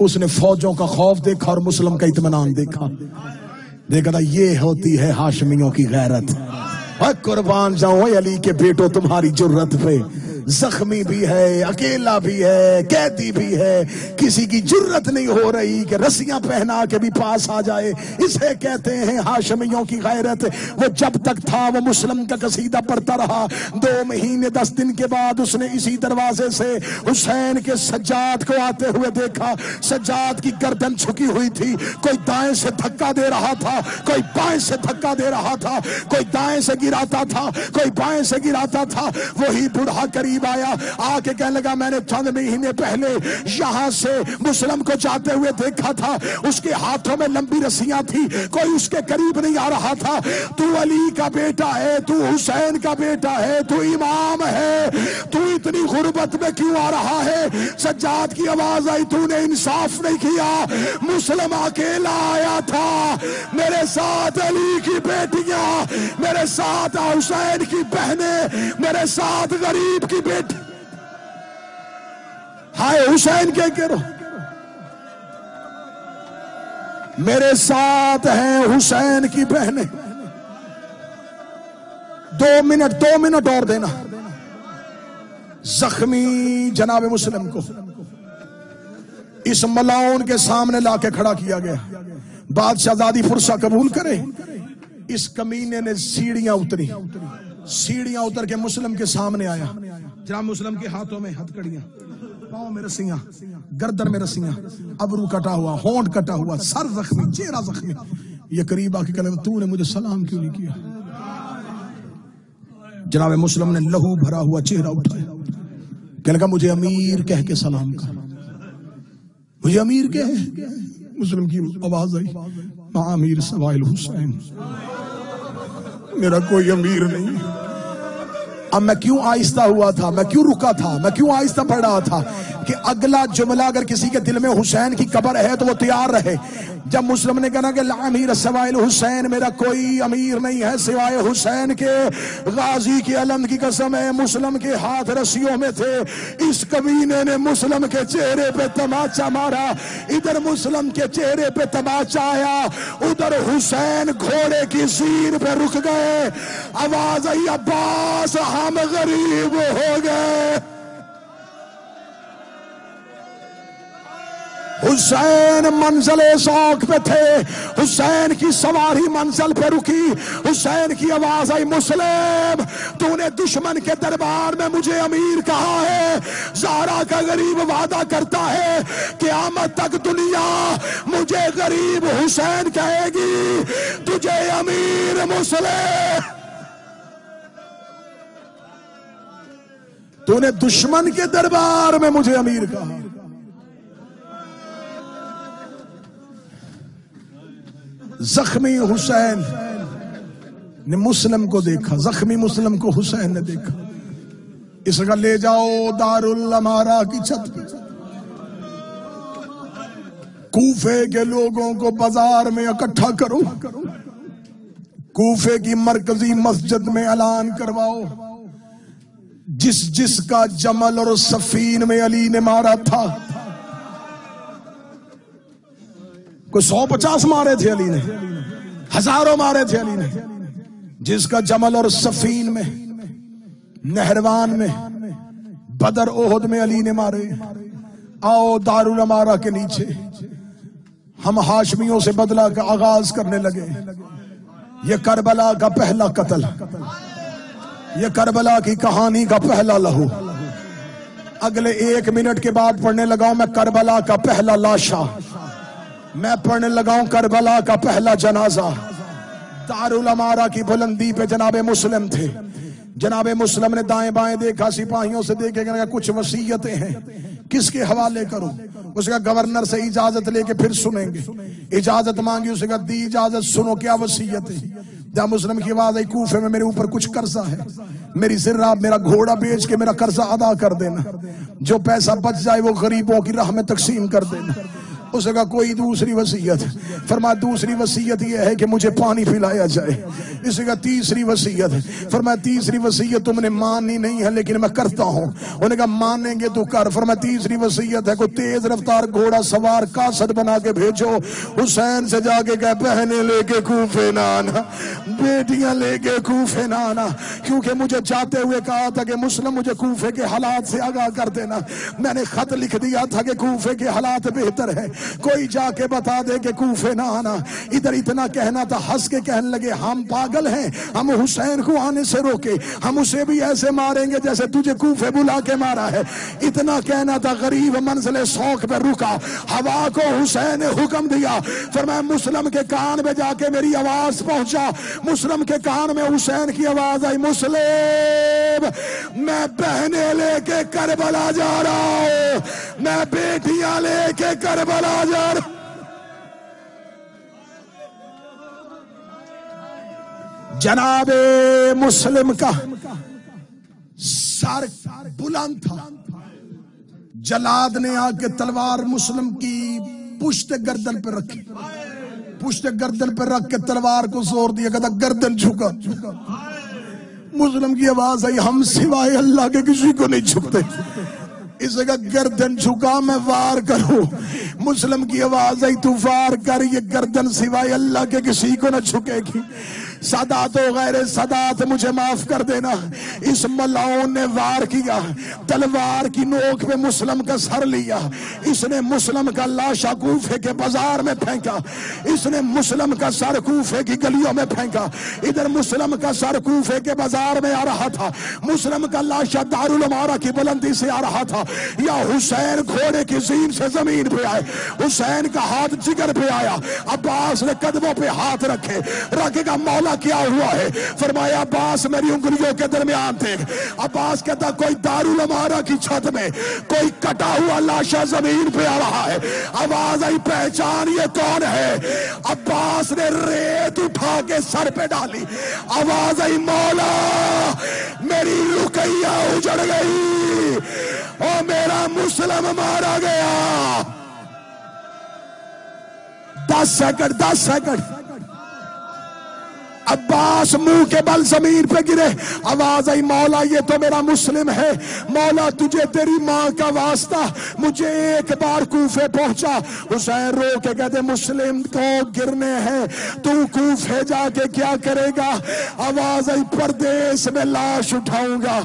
Speaker 1: اس نے فوجوں کا خوف دیکھا اور مسلم کا اطمینان دیکھا. دیکھا تھا یہ ہوتی ہے ہاشمیوں کی غیرت. قربان جاؤں علی کے بیٹوں تمہاری جرت پہ. زخمی بھی ہے, اکیلا بھی ہے, قیدی بھی ہے, کسی کی جرت نہیں ہو رہی کہ رسیاں پہنا کے بھی پاس آ جائے. اسے کہتے ہیں ہاشمیوں کی غیرت. وہ جب تک تھا وہ مسلم کا قصیدہ پڑھتا رہا. 2 مہینے 10 دن کے بعد اس نے اسی دروازے سے حسین کے سجاد کو آتے ہوئے دیکھا. سجاد کی گردن جھکی ہوئی تھی, کوئی دائیں سے دھکا دے رہا تھا, کوئی بائیں سے دھکا دے رہا تھا, کوئی دائیں سے گراتا تھا, کوئی بائیں سے گراتا تھا. وہی بوڑھا قریب آیا, آ کے کہنے لگا میں نے چند مہینے پہلے یہاں سے مسلم کو جاتے ہوئے دیکھا تھا. اس کے ہاتھوں میں لمبی رسیاں تھی, کوئی اس کے قریب نہیں آ رہا تھا. تو علی کا بیٹا ہے, تو حسین کا بیٹا ہے, تو امام ہے, تو اتنی غربت میں کیوں آ رہا ہے؟ سجاد کی آواز آئی تو نے انصاف نہیں کیا. مسلم اکیلا آیا تھا, میرے ساتھ علی کی بیٹیاں, میرے ساتھ حسین کی بہنیں, میرے ساتھ غریب کی بیٹی. ہائے حسین کے کرو, میرے ساتھ ہیں حسین کی بہنیں. 2 منٹ اور دینا. زخمی جناب مسلم کو اس ملاؤن کے سامنے لا کے کھڑا کیا گیا. بادشاہ زادی فرصہ قبول کرے. اس کمینے نے سیڑھیاں اتری, سیڑھیاں اتر کے مسلم کے سامنے آیا. جناب مسلم کے ہاتھوں میں ہتھکڑیاں, پاؤں میں رسیاں, گردن میں رسیاں, ابرو کٹا ہوا, ہونٹ کٹا ہوا, سر زخمی, چہرہ زخمی. یہ قریب آ کے کہنے تو نے مجھے سلام کیوں نہیں کیا؟ جناب مسلم نے لہو بھرا ہوا چہرہ اٹھایا, کہنے لگا مجھے امیر کہہ کے سلام کر, مجھے امیر کہہ. مسلم کی آواز آئی ماں امیر سوائے الحسین, میرا کوئی امیر نہیں. اب میں کیوں آہستہ ہوا تھا, میں کیوں رکا تھا, میں کیوں آہستہ پڑھ رہا تھا؟ کہ اگلا جملہ اگر کسی کے دل میں حسین کی قبر ہے تو وہ تیار رہے. جب مسلم نے کہا کہ لا امیر سوائے حسین، میرا کوئی امیر نہیں ہے سوائے حسین کے، غازی کی علم کی قسم ہے مسلم کے ہاتھ رسیوں میں تھے. اس کمینے نے مسلم کے چہرے پہ تماچا مارا، ادھر مسلم کے چہرے پہ تماچا آیا، ادھر حسین گھوڑے کی زیر پہ رک گئے. آواز آئی عباس ہم غریب ہو گئے. حسین منزل ذوق پہ تھے، حسین کی سواری منزل پہ رکی. حسین کی آواز آئی مسلم تو نے دشمن کے دربار میں مجھے امیر کہا ہے، زہرا کا غریب وعدہ کرتا ہے قیامت تک دنیا مجھے غریب حسین کہے گی، تجھے امیر مسلم. تو نے دشمن کے دربار میں مجھے امیر کہا. زخمی حسین نے مسلم کو دیکھا، زخمی مسلم کو حسین نے دیکھا. اس کا لے جاؤ دارالامارہ کی چھت پہ، کوفے کے لوگوں کو بازار میں اکٹھا کرو، کوفے کی مرکزی مسجد میں اعلان کرواؤ، جس کا جمل اور سفین میں علی نے مارا تھا. کوئی 150 مارے تھے علی نے، ہزاروں مارے تھے علی نے. جس کا جمل اور سفین میں، نہروان میں، بدر احد میں علی نے مارے. آؤ دارالامارہ کے نیچے ہم ہاشمیوں سے بدلہ کا آغاز کرنے لگے. یہ کربلا کا پہلا قتل، یہ کربلا کی کہانی کا پہلا لہو. اگلے 1 منٹ کے بعد پڑھنے لگاؤں میں کربلا کا پہلا لاشا، میں پڑھنے لگاؤں کربلا کا پہلا جنازہ. دارالامارہ کی بلندی پہ جناب مسلم تھے. جناب مسلم نے دائیں بائیں دیکھا، سپاہیوں سے دیکھے کہ کچھ وصیتیں ہیں، کس کے حوالے کروں؟ اس کا گورنر سے اجازت لے کے پھر سنیں گے. اجازت مانگی، اس کا دی اجازت، سنو کیا وصیت ہے. جب مسلم کی آواز آئی کوفے میں میرے اوپر کچھ قرضہ ہے، میری زرہ میرا گھوڑا بیچ کے میرا قرضہ ادا کر دینا، جو پیسہ بچ جائے وہ غریبوں کی راہ میں تقسیم کر دینا. اس کا کوئی دوسری وصیت؟ فرمایا دوسری وصیت یہ ہے کہ مجھے پانی پلایا جائے. اس کا تیسری وصیت؟ فرمایا تیسری وصیت تم نے مانی نہیں ہے لیکن میں کرتا ہوں. انہوں نے کہا مانیں گے تو کر. فرمایا تیسری وصیت ہے کوئی تیز رفتار گھوڑا سوار قاصد بنا کے بھیجو. حسین سے جا کے کہے بہنیں لے کے کوفے نہ آنا، بیٹیاں لے کے کوفے نہ آنا، کیونکہ مجھے جاتے ہوئے کہا تھا کہ مسلم مجھے کوفے کے حالات سے آگاہ کر دینا. میں نے خط لکھ دیا تھا کہ کوفے کے حالات بہتر ہے، کوئی جا کے بتا دے کہ کوفے نہ آنا. ادھر اتنا کہنا تھا، ہنس کے کہنے لگے ہم پاگل ہیں، ہم حسین کو آنے سے روکے، ہم اسے بھی ایسے ماریں گے جیسے تجھے کوفے بلا کے مارا ہے. اتنا کہنا تھا، غریب منزل سوق پہ رکا. ہوا کو حسین نے حکم دیا، فرمایا مسلم کے کان میں جا کے میری آواز پہنچا. مسلم کے کان میں حسین کی آواز آئی، مسلم میں بہنیں لے کے کربلا جا رہا ہوں، میں بیٹیاں لے کے کربلا جا رہا ہوں. جناب مسلم کا سر بلند تھا. جلاد نے آ کے تلوار مسلم کی پشت گردن پہ رکھی، پشت گردن پہ رکھ کے تلوار کو زور دیا، کہتا گردن جھکا. مسلم کی آواز آئی ہم سوائے اللہ کے کسی کو نہیں جھکتے. اس کا گردن جھکا میں وار کروں. مسلم کی آواز آئی تو وار کر، یہ گردن سوائے اللہ کے کسی کو نہ جھکے گی. سادات و غیر سادات مجھے معاف کر دینا. اس ملعون نے وار کیا، تلوار کی نوک پہ مسلم کا سر لیا. اس نے مسلم کا لاشا کوفے کے بازار میں پھینکا. اس نے مسلم کا سر کوفے کی گلیوں میں پھینکا. ادھر مسلم کا سر کوفے کے بازار میں آ رہا تھا، مسلم کا لاشا دارالامارہ کی بلندی سے آ رہا تھا. یا حسین گھوڑے کی زین سے زمین پہ آئے، حسین کا ہاتھ جگر پہ آیا. عباس نے قدموں پہ ہاتھ رکھے، رکھے گا مولا کیا ہوا ہے؟ فرمایا عباس میری انگلیوں کے درمیان تھے. عباس کہتا کوئی دارالعمارہ کی چھت میں کوئی کٹا ہوا لاشا زمین پہ آ رہا ہے. آواز آئی پہچان یہ کون ہے؟ عباس نے ریت اٹھا کے سر پہ ڈالی. آواز آئی مولا میری رقیہ اجڑ گئی اور میرا مسلم مارا گیا. 10 سیکنڈ عباس منہ کے بل زمین پہ گرے. آواز آئی مولا یہ تو میرا مسلم ہے. مولا تجھے تیری ماں کا واسطہ مجھے ایک بار کوفے پہنچا. حسین رو کے کہتے مسلم کو گرنے ہیں تو کوفے جا کے کیا کرے گا؟ آواز آئی پردیس میں لاش اٹھاؤں گا,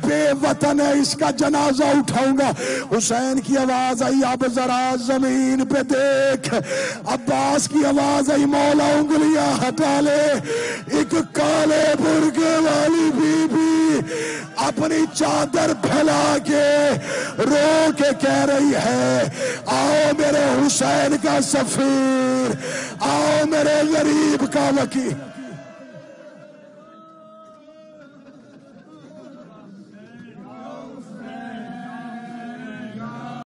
Speaker 1: بے وطن ہے اس کا جنازہ اٹھاؤں گا. حسین کی آواز آئی اب ذرا زمین پہ دیکھ. عباس کی آواز آئی مولا انگلیاں ہٹا لے. ایک کالے برقع والی بی بی اپنی چادر پھیلا کے رو کے کہہ رہی ہے آؤ میرے حسین کا سفیر, آؤ میرے غریب کا وکیل.